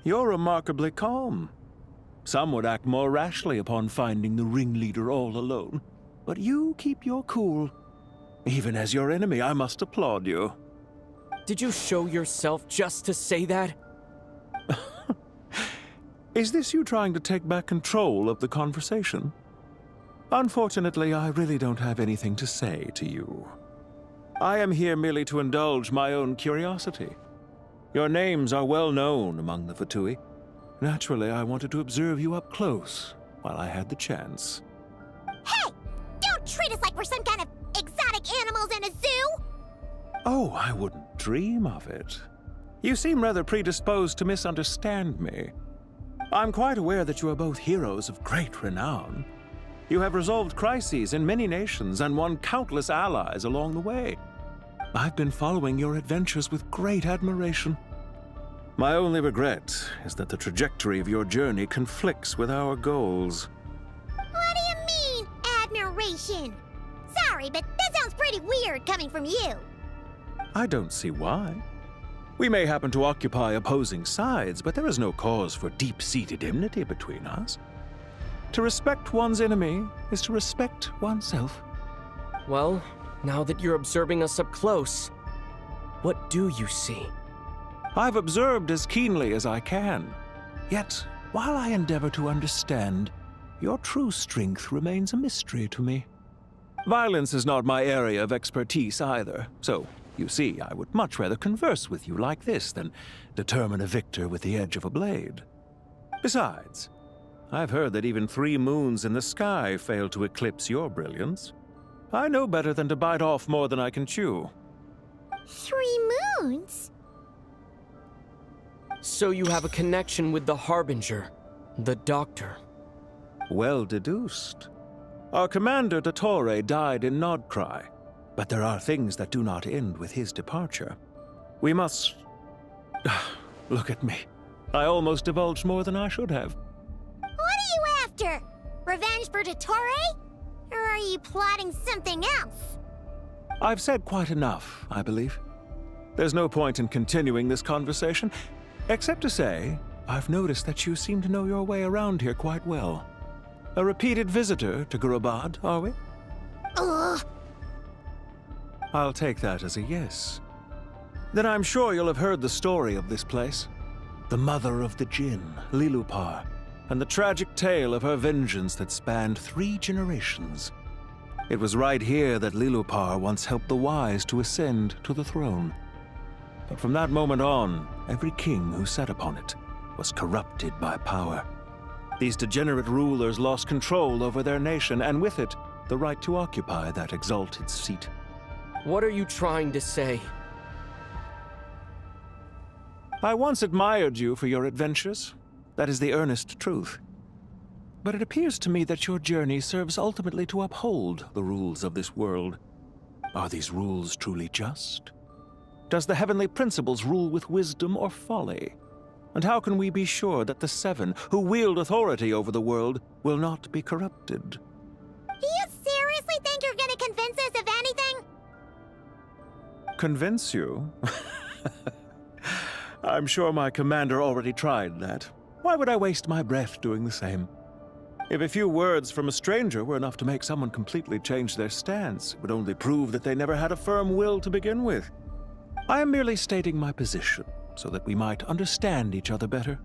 You're remarkably calm. Some would act more rashly upon finding the ringleader all alone. But you keep your cool. Even as your enemy, I must applaud you. Did you show yourself just to say that? Is this you trying to take back control of the conversation? Unfortunately, I really don't have anything to say to you. I am here merely to indulge my own curiosity. Your names are well known among the Fatui. Naturally, I wanted to observe you up close while I had the chance. Hey! Don't treat us like we're some kind of exotic animals in a zoo! Oh, I wouldn't dream of it. You seem rather predisposed to misunderstand me. I'm quite aware that you are both heroes of great renown. You have resolved crises in many nations and won countless allies along the way. I've been following your adventures with great admiration. My only regret is that the trajectory of your journey conflicts with our goals. What do you mean, admiration? Sorry, but that sounds pretty weird coming from you. I don't see why. We may happen to occupy opposing sides, but there is no cause for deep-seated enmity between us. To respect one's enemy is to respect oneself. Well, now that you're observing us up close, what do you see? I've observed as keenly as I can. Yet, while I endeavor to understand, your true strength remains a mystery to me. Violence is not my area of expertise either, so, you see, I would much rather converse with you like this than determine a victor with the edge of a blade. Besides, I've heard that even 3 moons in the sky fail to eclipse your brilliance. I know better than to bite off more than I can chew. 3 moons? So you have a connection with the Harbinger, the Doctor. Well deduced. Our commander, Dottore, died in Nodcry, but there are things that do not end with his departure. We must... Look at me. I almost divulged more than I should have. What are you after? Revenge for Dottore? Or are you plotting something else? I've said quite enough, I believe. There's no point in continuing this conversation, except to say, I've noticed that you seem to know your way around here quite well. A repeated visitor to Gurabad, are we? Ugh. I'll take that as a yes. Then I'm sure you'll have heard the story of this place. The mother of the Jinn, Lilupar, and the tragic tale of her vengeance that spanned 3 generations. It was right here that Lilupar once helped the wise to ascend to the throne. But from that moment on, every king who sat upon it was corrupted by power. These degenerate rulers lost control over their nation, and with it, the right to occupy that exalted seat. What are you trying to say? I once admired you for your adventures. That is the earnest truth. But it appears to me that your journey serves ultimately to uphold the rules of this world. Are these rules truly just? Does the heavenly principles rule with wisdom or folly? And how can we be sure that the 7 who wield authority over the world will not be corrupted? Do you seriously think you're gonna convince us of anything? Convince you? I'm sure my commander already tried that. Why would I waste my breath doing the same? If a few words from a stranger were enough to make someone completely change their stance, it would only prove that they never had a firm will to begin with. I am merely stating my position, so that we might understand each other better.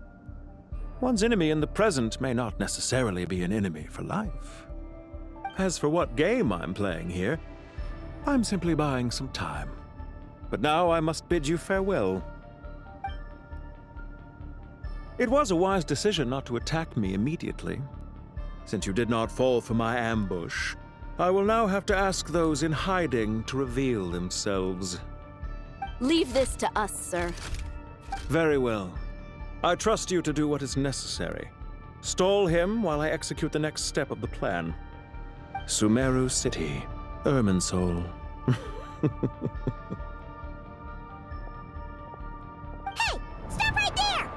One's enemy in the present may not necessarily be an enemy for life. As for what game I'm playing here, I'm simply buying some time. But now I must bid you farewell. It was a wise decision not to attack me immediately. Since you did not fall for my ambush, I will now have to ask those in hiding to reveal themselves. Leave this to us, sir. Very well. I trust you to do what is necessary. Stall him while I execute the next step of the plan. Sumeru City, Irminsul. Hey! Stop right there!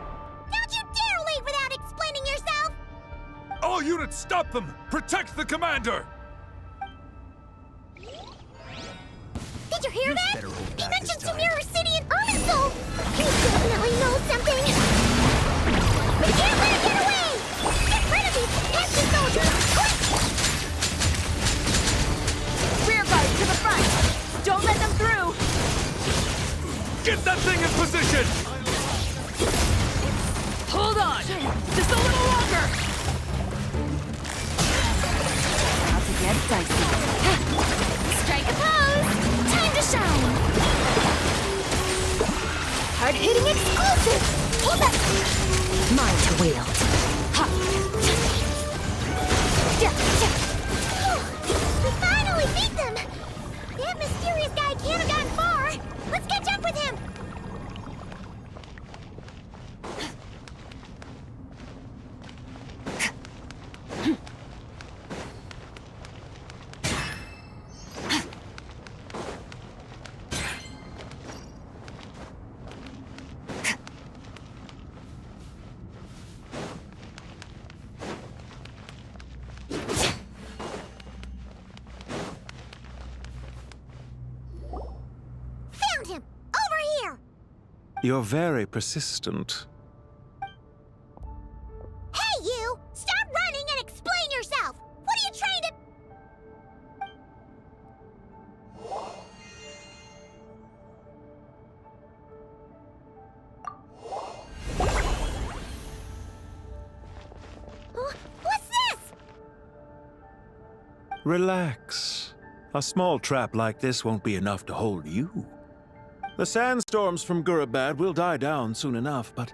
Don't you dare leave without explaining yourself! All units, stop them! Protect the commander! Did you hear that? He mentioned Sumeru City and Irminsul! He definitely knows something! We can't let him get away! Get rid of these pesky soldiers, quick! Rear guard to the front! Don't let them through! Get that thing in position! Hold on! Just a little longer! About to get dicey. Strike a pose! Time to shine! Hard-hitting exclusive! Hold up! Mine to wield. Ha! We finally beat them! That mysterious guy can't have gotten far! Let's catch up with him! Found him! Over here! You're very persistent. Hey, you! Stop running and explain yourself! What are you trying to... What's this? Relax. A small trap like this won't be enough to hold you. The sandstorms from Gurabad will die down soon enough, but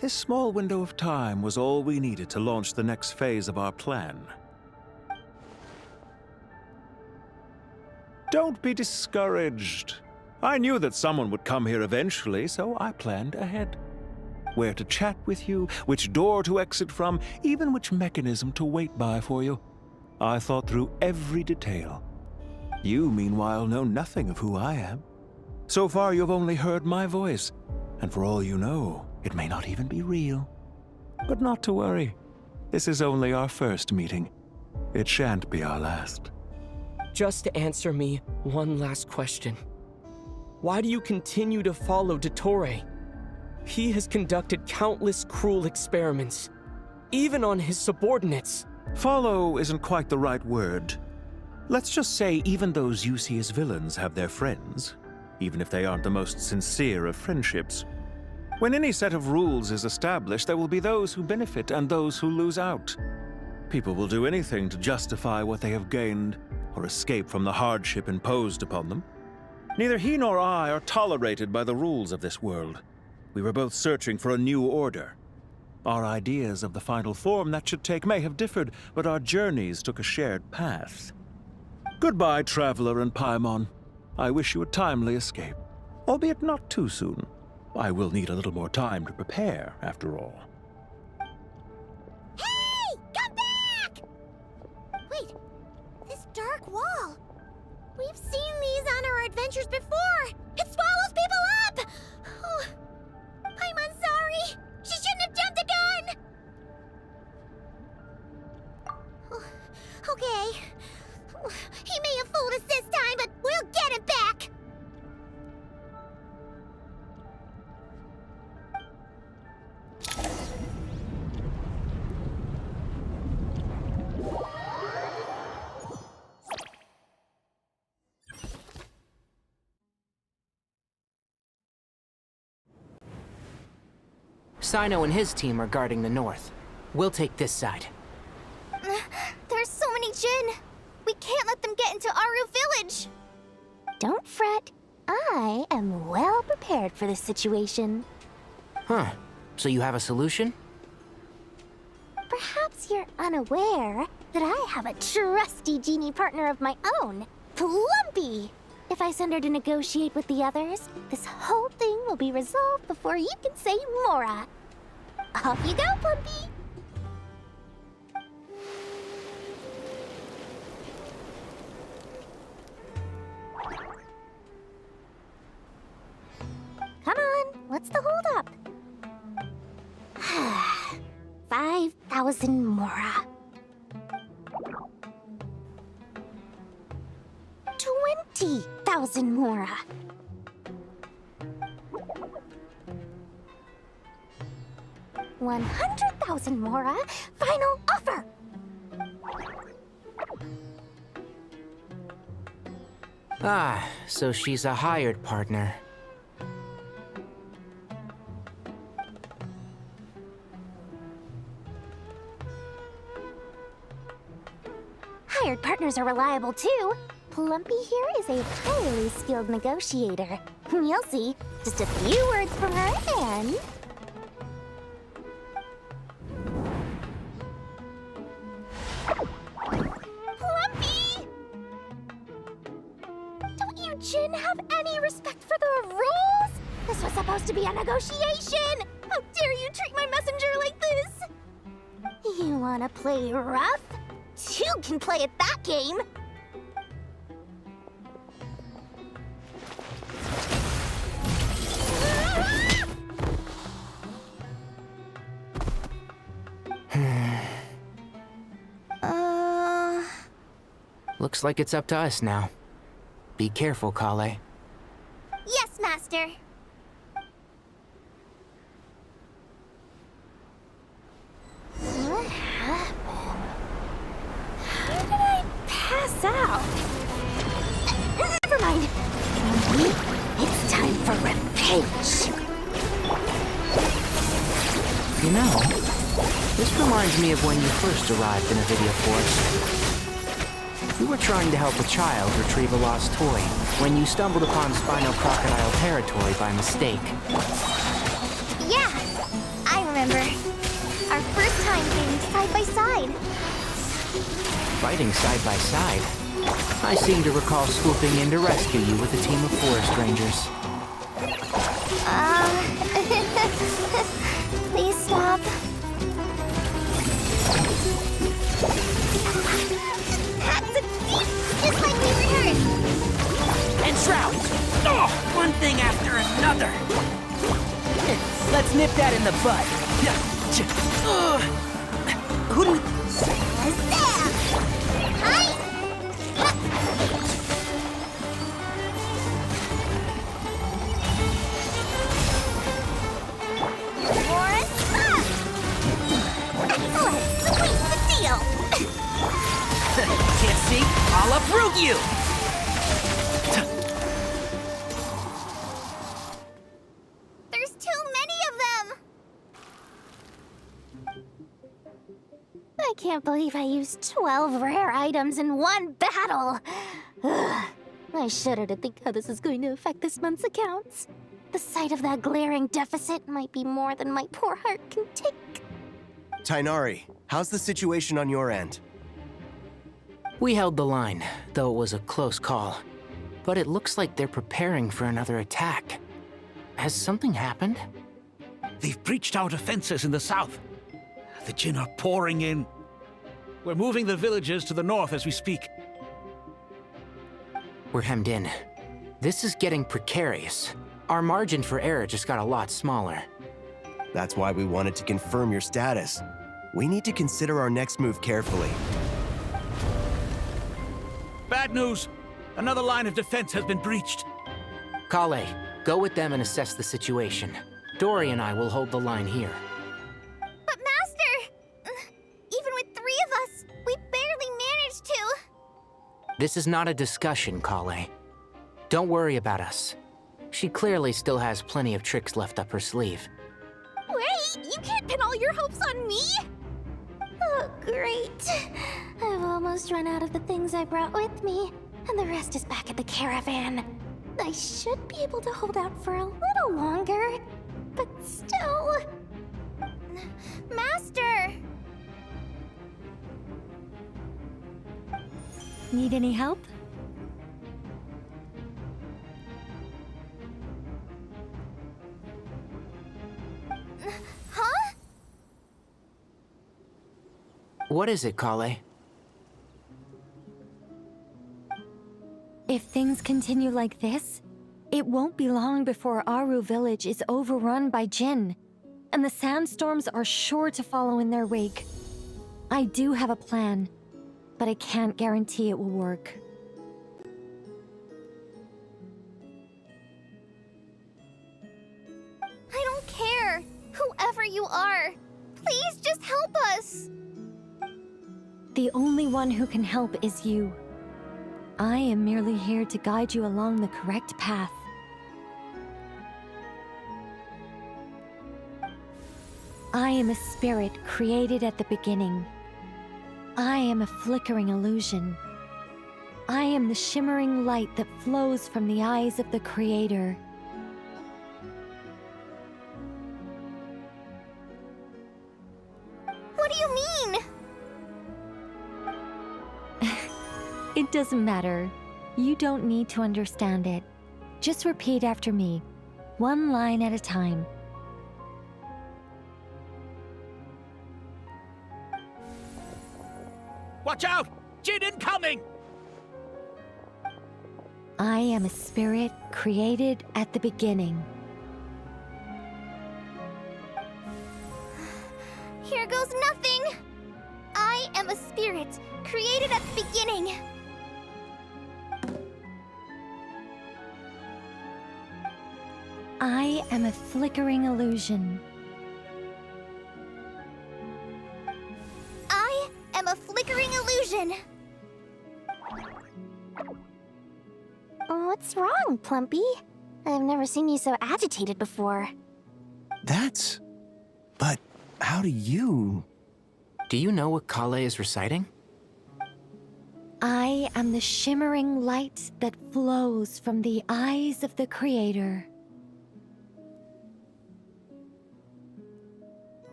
this small window of time was all we needed to launch the next phase of our plan. Don't be discouraged. I knew that someone would come here eventually, so I planned ahead. Where to chat with you, which door to exit from, even which mechanism to wait by for you. I thought through every detail. You, meanwhile, know nothing of who I am. So far, you've only heard my voice, and for all you know, it may not even be real. But not to worry. This is only our first meeting. It shan't be our last. Just answer me one last question. Why do you continue to follow Dottore? He has conducted countless cruel experiments, even on his subordinates. Follow isn't quite the right word. Let's just say even those you see as villains have their friends, even if they aren't the most sincere of friendships. When any set of rules is established, there will be those who benefit and those who lose out. People will do anything to justify what they have gained or escape from the hardship imposed upon them. Neither he nor I are tolerated by the rules of this world. We were both searching for a new order. Our ideas of the final form that should take may have differed, but our journeys took a shared path. Goodbye, Traveler and Paimon. I wish you a timely escape, albeit not too soon. I will need a little more time to prepare, after all. Hey! Come back! Wait, this dark wall. We've seen these on our adventures before. It swallows people up! Oh, Paimon's sorry. She shouldn't have jumped the gun! Oh, okay. He may have fooled us this time, but we'll get him back! Sino and his team are guarding the north. We'll take this side. There's so many Jin. We can't let them get into Aru Village. Don't fret. I am well prepared for this situation. Huh. So you have a solution? Perhaps you're unaware that I have a trusty genie partner of my own, Plumpy. If I send her to negotiate with the others, this whole thing will be resolved before you can say Mora. Off you go, Plumpy! Come on, what's the holdup? 5,000 Mora. 20,000 Mora. 100,000 Mora. Final offer. Ah, so she's a hired partner. Hired partners are reliable too. Plumpy here is a highly skilled negotiator. You'll see. Just a few words from her and... Plumpy! Don't you Jin have any respect for the rules? This was supposed to be a negotiation! How dare you treat my messenger like this? You wanna play rough? Two can play at that game! Looks like it's up to us now. Be careful, Kale. Yes, Master. What happened? How did I pass out? Never mind. It's time for revenge. You know, this reminds me of when you first arrived in a video force. You were trying to help a child retrieve a lost toy when you stumbled upon Spinal Crocodile territory by mistake. Yeah, I remember. Our first time fighting side by side. Fighting side by side? I seem to recall swooping in to rescue you with a team of forest rangers. Please stop. Just like we rehearsed. And Shroud! Oh, one thing after another! Let's nip that in the bud. Who do we... Can't see? I'll uproot you! There's too many of them! I can't believe I used 12 rare items in one battle! Ugh. I shudder to think how this is going to affect this month's accounts. The sight of that glaring deficit might be more than my poor heart can take. Tainari, how's the situation on your end? We held the line, though it was a close call. But it looks like they're preparing for another attack. Has something happened? They've breached our defenses in the south. The Jinn are pouring in. We're moving the villagers to the north as we speak. We're hemmed in. This is getting precarious. Our margin for error just got a lot smaller. That's why we wanted to confirm your status. We need to consider our next move carefully. Bad news! Another line of defense has been breached. Kale, go with them and assess the situation. Dory and I will hold the line here. But Master! Even with 3 of us, we barely managed to. This is not a discussion, Kale. Don't worry about us. She clearly still has plenty of tricks left up her sleeve. Wait, you can't pin all your hopes on me? Oh, great. I've almost run out of the things I brought with me, and the rest is back at the caravan. I should be able to hold out for a little longer, but still... Master! Need any help? Huh? What is it, Kale? If things continue like this, it won't be long before Aru village is overrun by Jinn, and the sandstorms are sure to follow in their wake. I do have a plan, but I can't guarantee it will work. I don't care, whoever you are. Please just help us. The only one who can help is you. I am merely here to guide you along the correct path. I am a spirit created at the beginning. I am a flickering illusion. I am the shimmering light that flows from the eyes of the Creator. What do you mean? It doesn't matter. You don't need to understand it. Just repeat after me, one line at a time. Watch out! Jinn incoming! I am a spirit created at the beginning. Here goes nothing! I am a spirit, created at the beginning. I am a flickering illusion. I am a flickering illusion. What's wrong, Plumpy? I've never seen you so agitated before. But how do you... Do you know what Kale is reciting? I am the shimmering light that flows from the eyes of the Creator.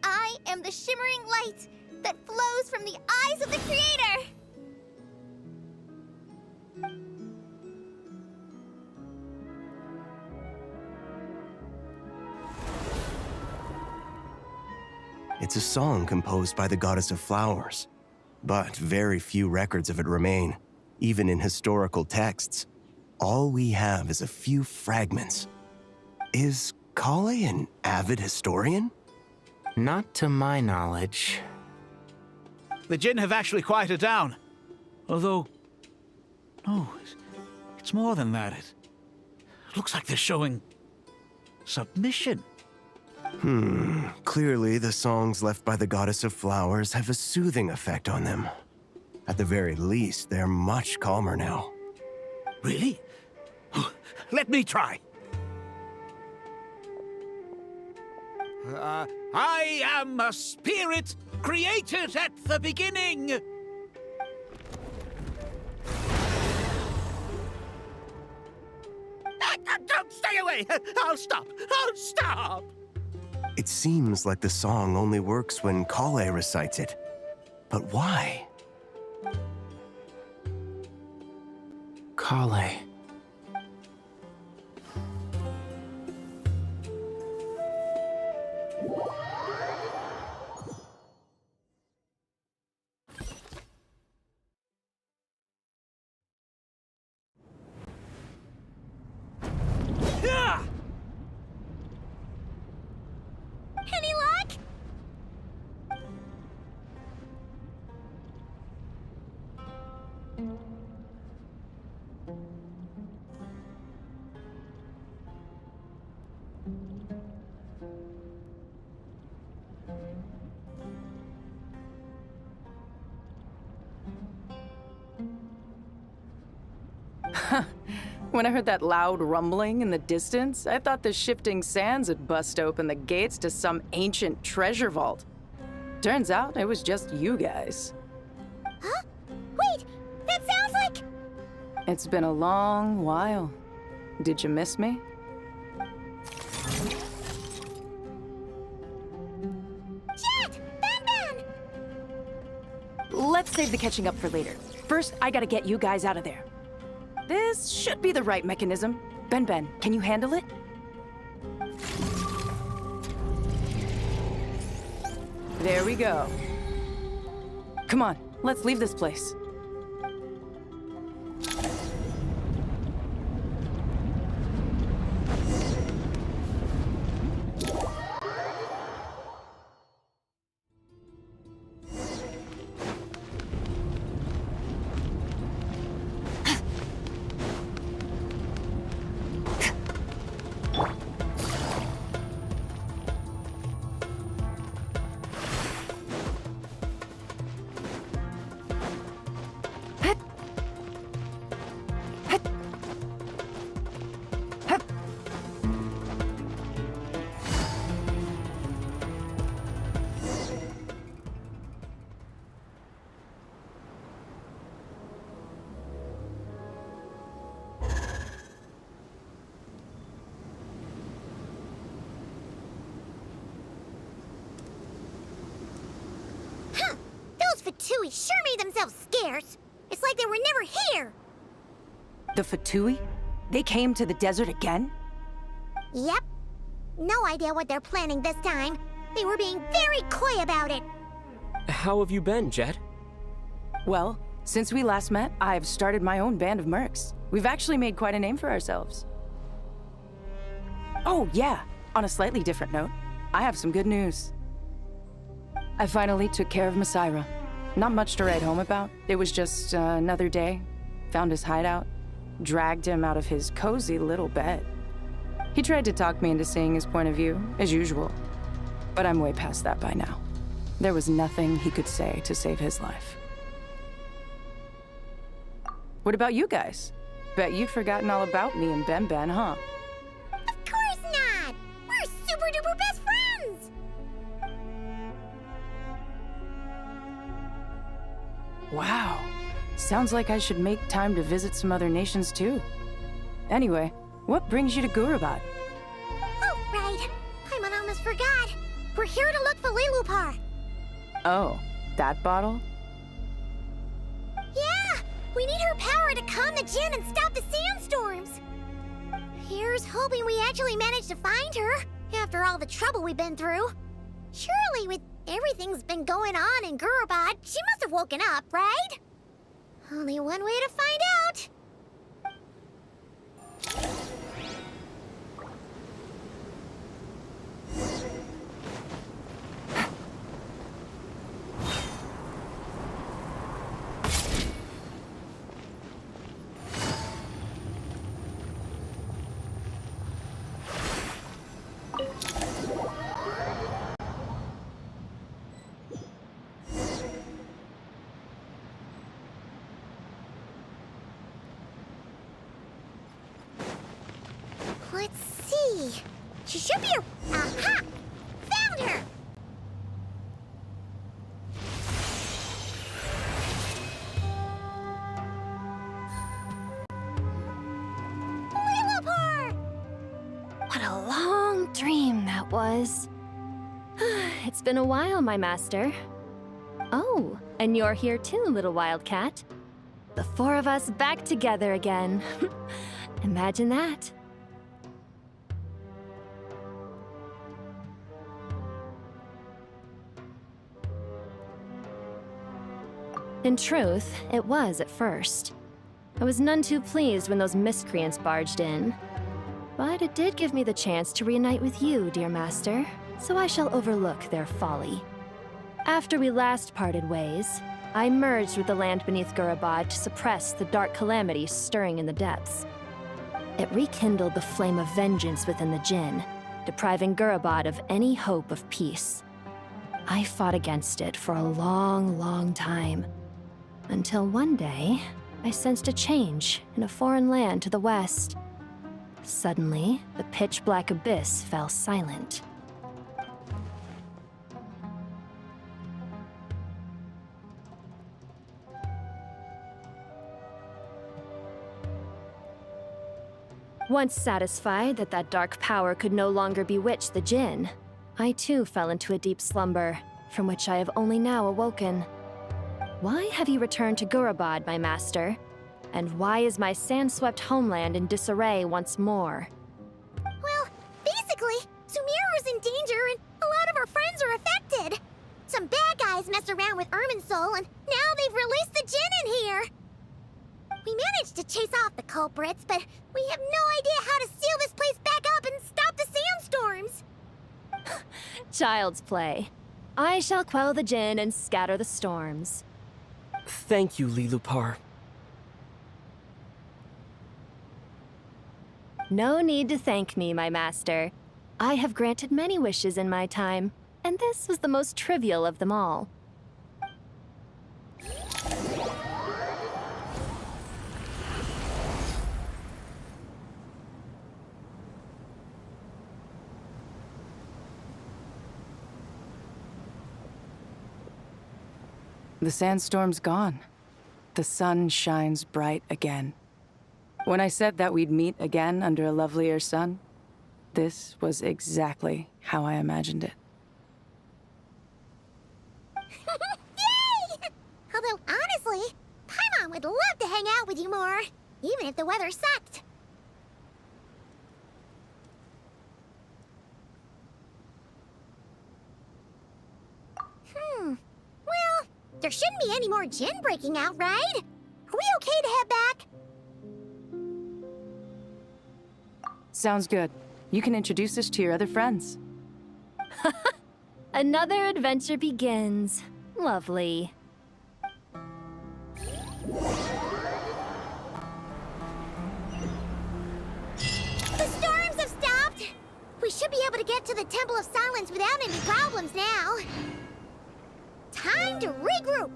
I am the shimmering light that flows from the eyes of the Creator! It's a song composed by the goddess of flowers, but very few records of it remain, even in historical texts. All we have is a few fragments. Is Kale an avid historian? Not to my knowledge. The Jinn have actually quieted down. Although... no, it's more than that. It looks like they're showing... submission. Clearly the songs left by the goddess of flowers have a soothing effect on them. At the very least, they're much calmer now. Really? Let me try. I am a spirit created at the beginning. Don't stay away! I'll stop! I'll stop! It seems like the song only works when Kale recites it. But why? Kale. Any luck? When I heard that loud rumbling in the distance, I thought the shifting sands had bust open the gates to some ancient treasure vault. Turns out it was just you guys. Huh? Wait, that sounds like... It's been a long while. Did you miss me? Jet! Ben! Let's save the catching up for later. First, I gotta get you guys out of there. This should be the right mechanism. Ben, can you handle it? There we go. Come on, let's leave this place. Fatui sure made themselves scarce. It's like they were never here. The Fatui? They came to the desert again? Yep. No idea what they're planning this time. They were being very coy about it. How have you been, Jet? Well, since we last met, I've started my own band of mercs. We've actually made quite a name for ourselves. Oh, yeah. On a slightly different note, I have some good news. I finally took care of Masaira. Not much to write home about. It was just another day. Found his hideout. Dragged him out of his cozy little bed. He tried to talk me into seeing his point of view, as usual. But I'm way past that by now. There was nothing he could say to save his life. What about you guys? Bet you've forgotten all about me and Ben, huh? Of course Wow. Sounds like I should make time to visit some other nations too. Anyway, what brings you to Gurabad? Oh, right. Paimon almost forgot. We're here to look for Lilupar. Oh, that bottle? Yeah! We need her power to calm the Jinn and stop the sandstorms. Here's hoping we actually manage to find her, after all the trouble we've been through. Surely, with everything's been going on in Gurabad, she must have woken up, right? Only one way to find out. Let's see. She should be aha! Found her! Lilupar! What a long dream that was. It's been a while, my master. Oh, and you're here too, little wildcat. The four of us back together again. Imagine that. In truth, it was at first. I was none too pleased when those miscreants barged in. But it did give me the chance to reunite with you, dear master, so I shall overlook their folly. After we last parted ways, I merged with the land beneath Gurabad to suppress the dark calamity stirring in the depths. It rekindled the flame of vengeance within the Jinn, depriving Gurabad of any hope of peace. I fought against it for a long, long time, until one day, I sensed a change in a foreign land to the west. Suddenly, the pitch-black abyss fell silent. Once satisfied that that dark power could no longer bewitch the Jinn, I too fell into a deep slumber, from which I have only now awoken. Why have you returned to Gurabad, my master? And why is my sand-swept homeland in disarray once more? Well, basically, Sumeru's in danger and a lot of our friends are affected. Some bad guys messed around with Irminsul and now they've released the Jinn in here. We managed to chase off the culprits, but we have no idea how to seal this place back up and stop the sandstorms. Child's play. I shall quell the Jinn and scatter the storms. Thank you, Lilupar. No need to thank me, my master. I have granted many wishes in my time, and this was the most trivial of them all. The sandstorm's gone. The sun shines bright again. When I said that we'd meet again under a lovelier sun, this was exactly how I imagined it. Yay! Although, honestly, Paimon would love to hang out with you more, even if the weather sucked. Well, there shouldn't be any more Jinn breaking out, right? Are we okay to head back? Sounds good. You can introduce us to your other friends. Another adventure begins. Lovely. The storms have stopped! We should be able to get to the Temple of Silence without any problems now. Time to regroup!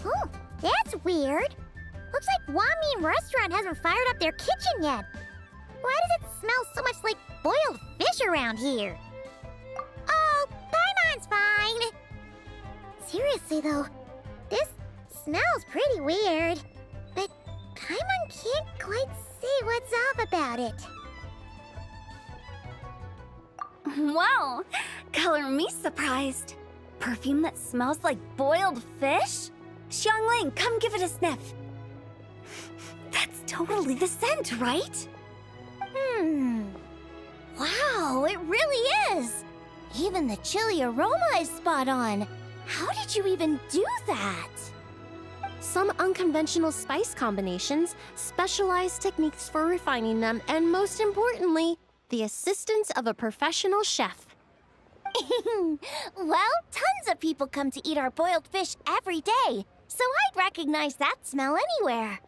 Oh, that's weird. Looks like Wamin Restaurant hasn't fired up their kitchen yet. Why does it smell so much like boiled fish around here? Oh, Paimon's fine. Seriously though, this smells pretty weird. But Paimon can't quite see what's off about it. Wow, color me surprised. Perfume that smells like boiled fish? Xiangling, come give it a sniff. That's totally the scent, right? Wow, it really is. Even the chili aroma is spot on. How did you even do that? Some unconventional spice combinations, specialized techniques for refining them, and most importantly, the assistance of a professional chef. Well, tons of people come to eat our boiled fish every day, so I'd recognize that smell anywhere.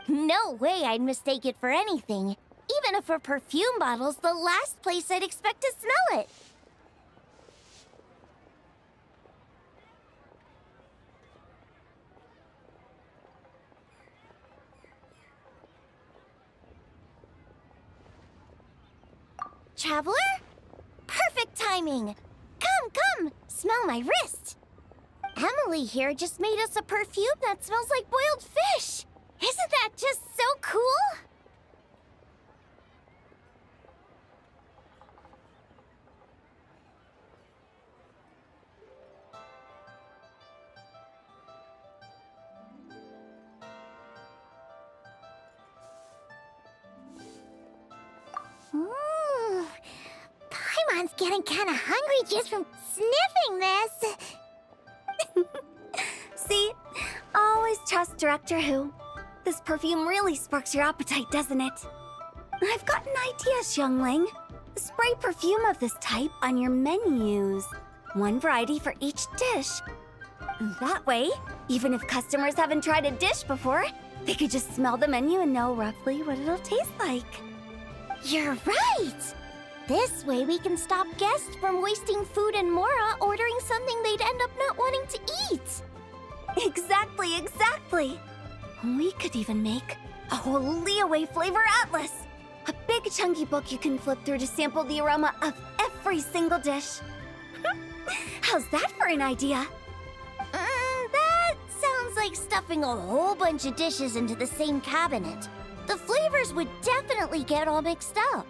No way I'd mistake it for anything. Even if a perfume bottle's the last place I'd expect to smell it. Traveler? Perfect timing! Come, smell my wrist! Emily here just made us a perfume that smells like boiled fish! Isn't that just so cool? Ooh, Paimon's getting kinda hungry just from sniffing this. See? Always trust Director Who. This perfume really sparks your appetite, doesn't it? I've got an idea, Xiangling. Spray perfume of this type on your menus. One variety for each dish. That way, even if customers haven't tried a dish before, they could just smell the menu and know roughly what it'll taste like. You're right! This way we can stop guests from wasting food and Mora ordering something they'd end up not wanting to eat. Exactly. We could even make a whole Leeway flavor atlas. A big chunky book you can flip through to sample the aroma of every single dish. How's that for an idea? That sounds like stuffing a whole bunch of dishes into the same cabinet. The flavors would definitely get all mixed up.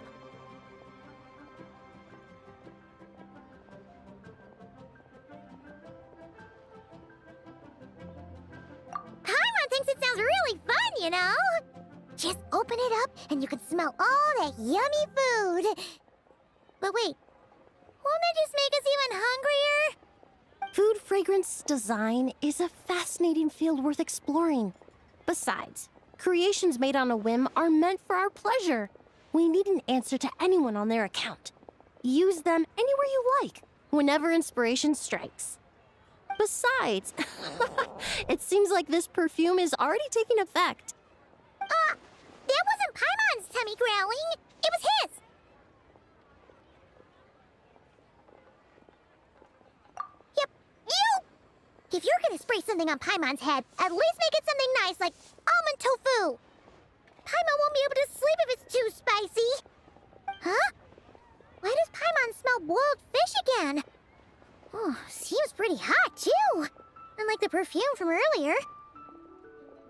Paimon thinks it sounds really fun, you know? Just open it up and you can smell all that yummy food. But wait, won't that just make us even hungrier? Food fragrance design is a fascinating field worth exploring. Besides, creations made on a whim are meant for our pleasure. We need an answer to anyone on their account. Use them anywhere you like, whenever inspiration strikes. Besides, it seems like this perfume is already taking effect. That wasn't Paimon's tummy growling. It was his. Yep, you! If you're gonna spray something on Paimon's head, at least make it something nice like almond tofu. Paimon won't be able to sleep if it's too spicy. Huh? Why does Paimon smell boiled fish again? Oh, seems pretty hot, too. Unlike the perfume from earlier.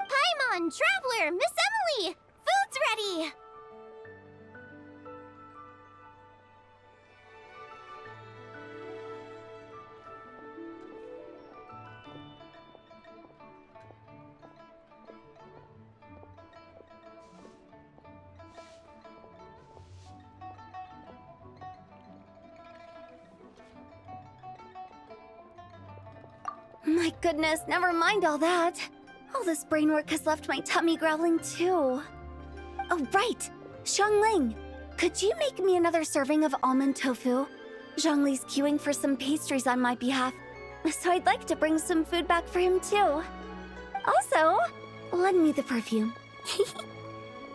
Paimon, Traveler, Miss Emily! Food's ready! My goodness, never mind all that. All this brain work has left my tummy growling too. Oh, right! Xiangling, could you make me another serving of almond tofu? Zhongli's queuing for some pastries on my behalf, so I'd like to bring some food back for him too. Also, lend me the perfume.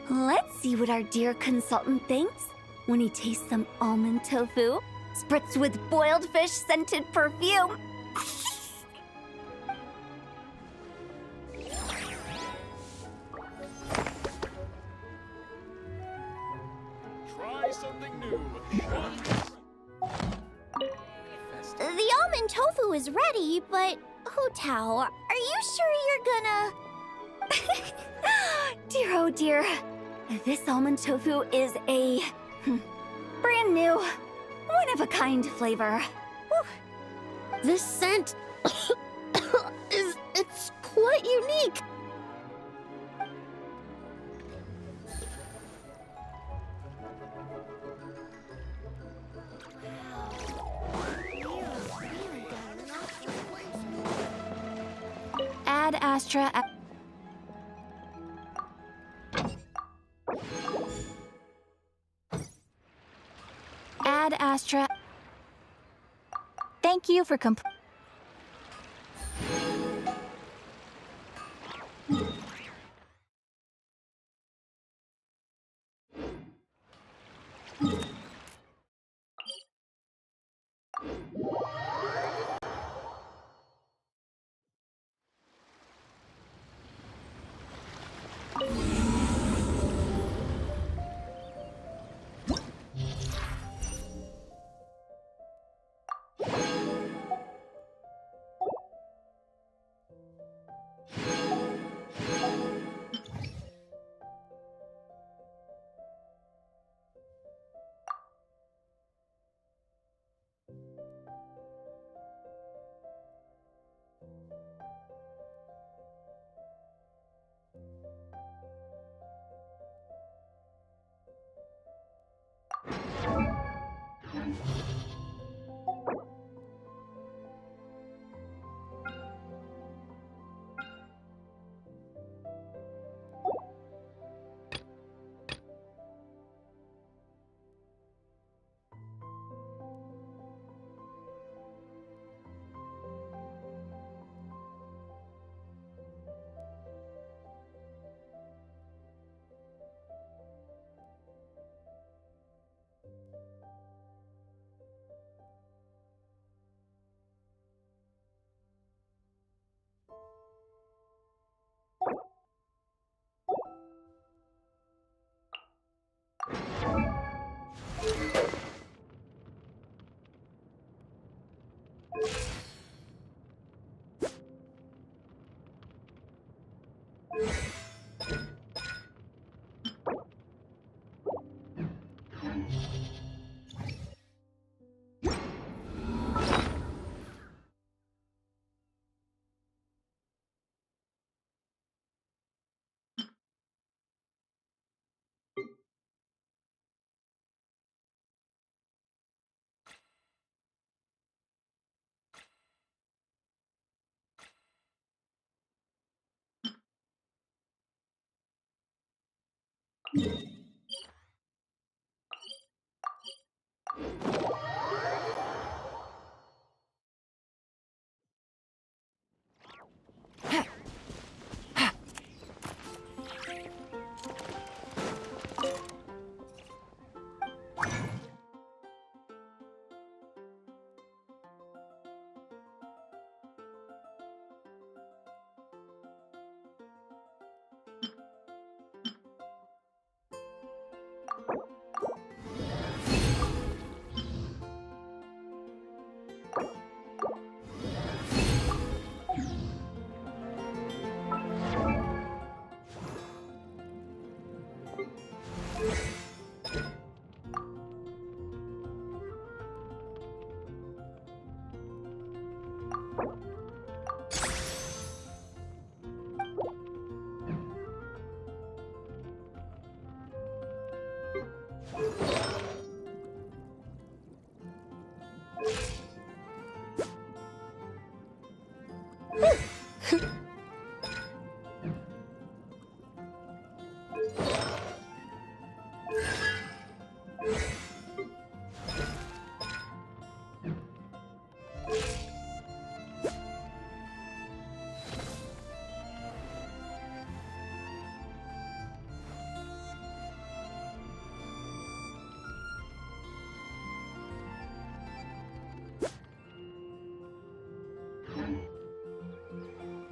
Let's see what our dear consultant thinks when he tastes some almond tofu, spritzed with boiled fish scented perfume. Try something new. The almond tofu is ready, but Hu Tao, are you sure you're gonna... Dear oh dear, this almond tofu is a brand new, one-of-a-kind flavor. This scent it's quite unique. Ad Astra. Ad Astra. Thank you for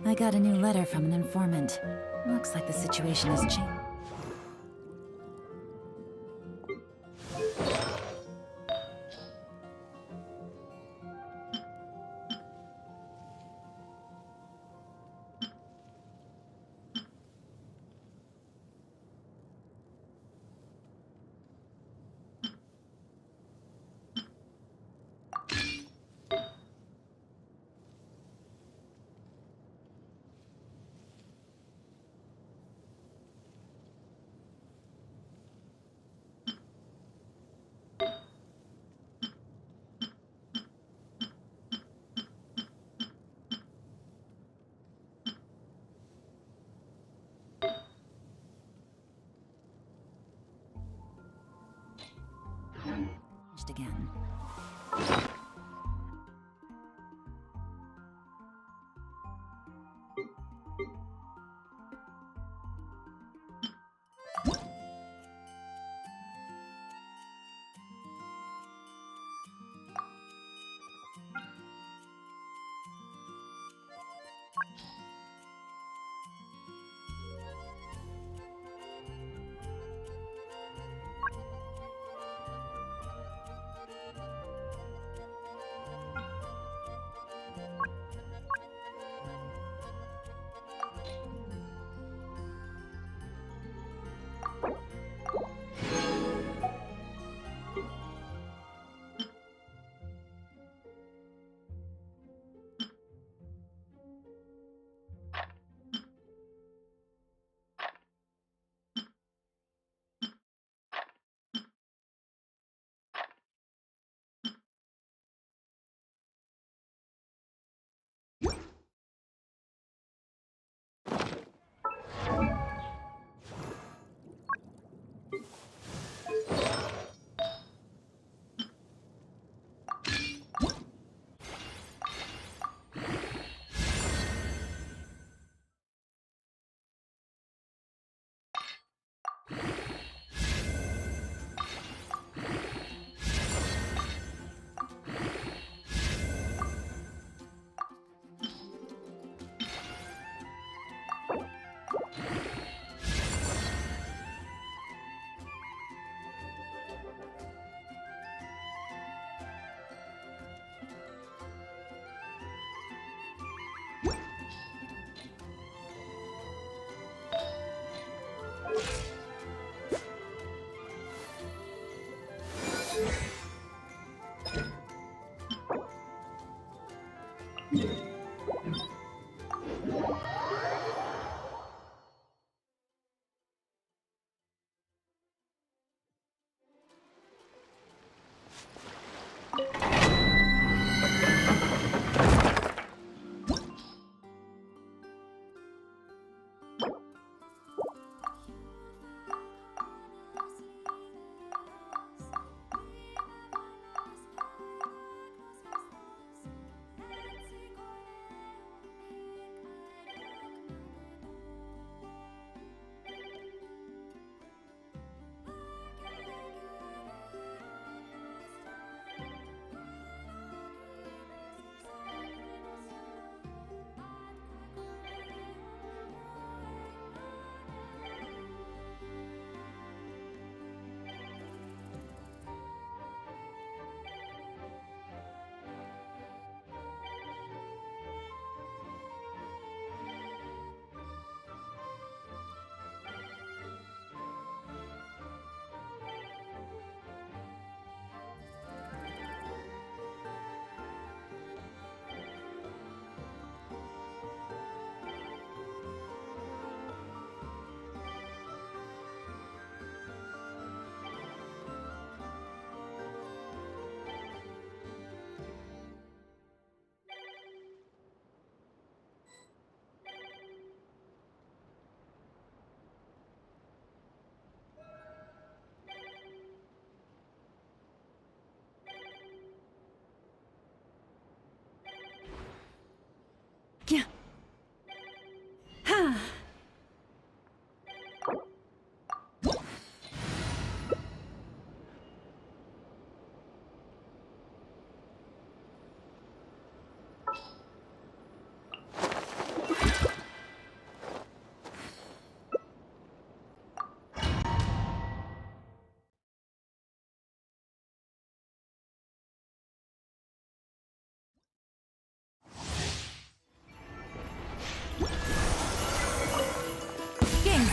I got a new letter from an informant. Looks like the situation has changed. Again.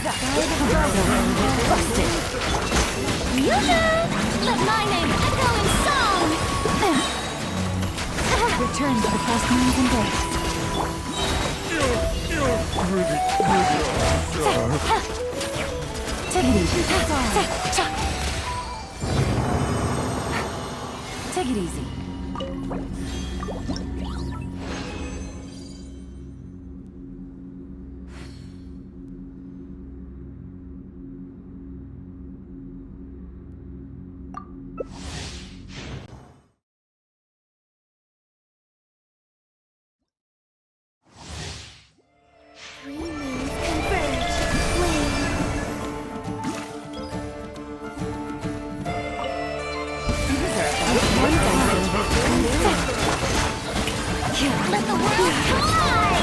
Busted. Let my name echo in song! Return to the Frostman's embrace. Take it easy. Take it easy. Three moons converge. Let the world collide!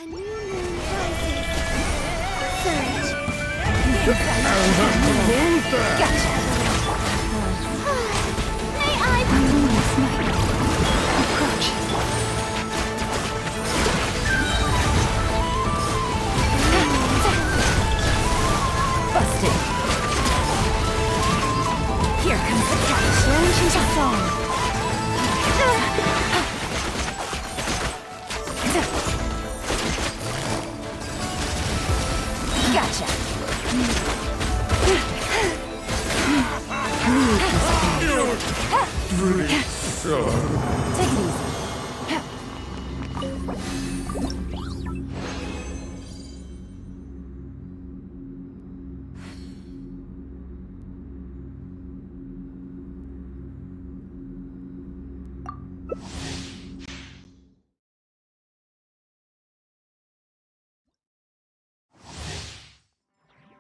A new moon rises. Surge. Gotcha. May I Approach. Busted. Here comes the catch. Launching to song. Gotcha. Take it easy.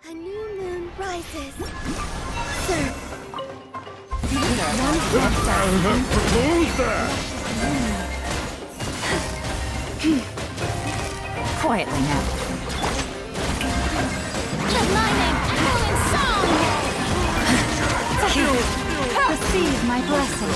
A new moon rises. Surge. Quietly now. Let my name echo in song! Receive my blessing.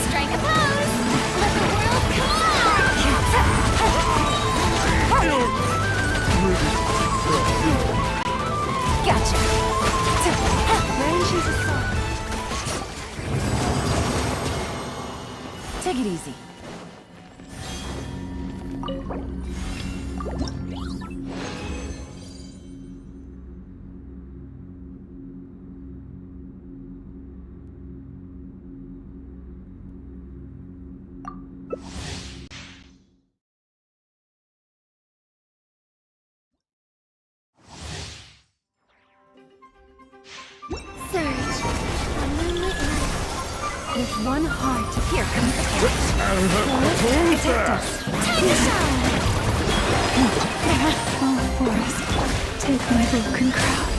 Strike a pose! Let the world collide! Gotcha. Range Take it easy. Surge. A moonlit night. With one heart, here comes the catch. Protect us. Time to shine! Oh, Forest, take my broken crown.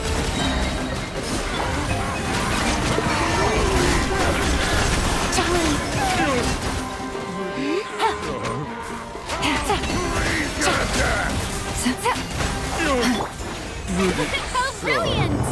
How brilliant!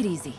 it easy.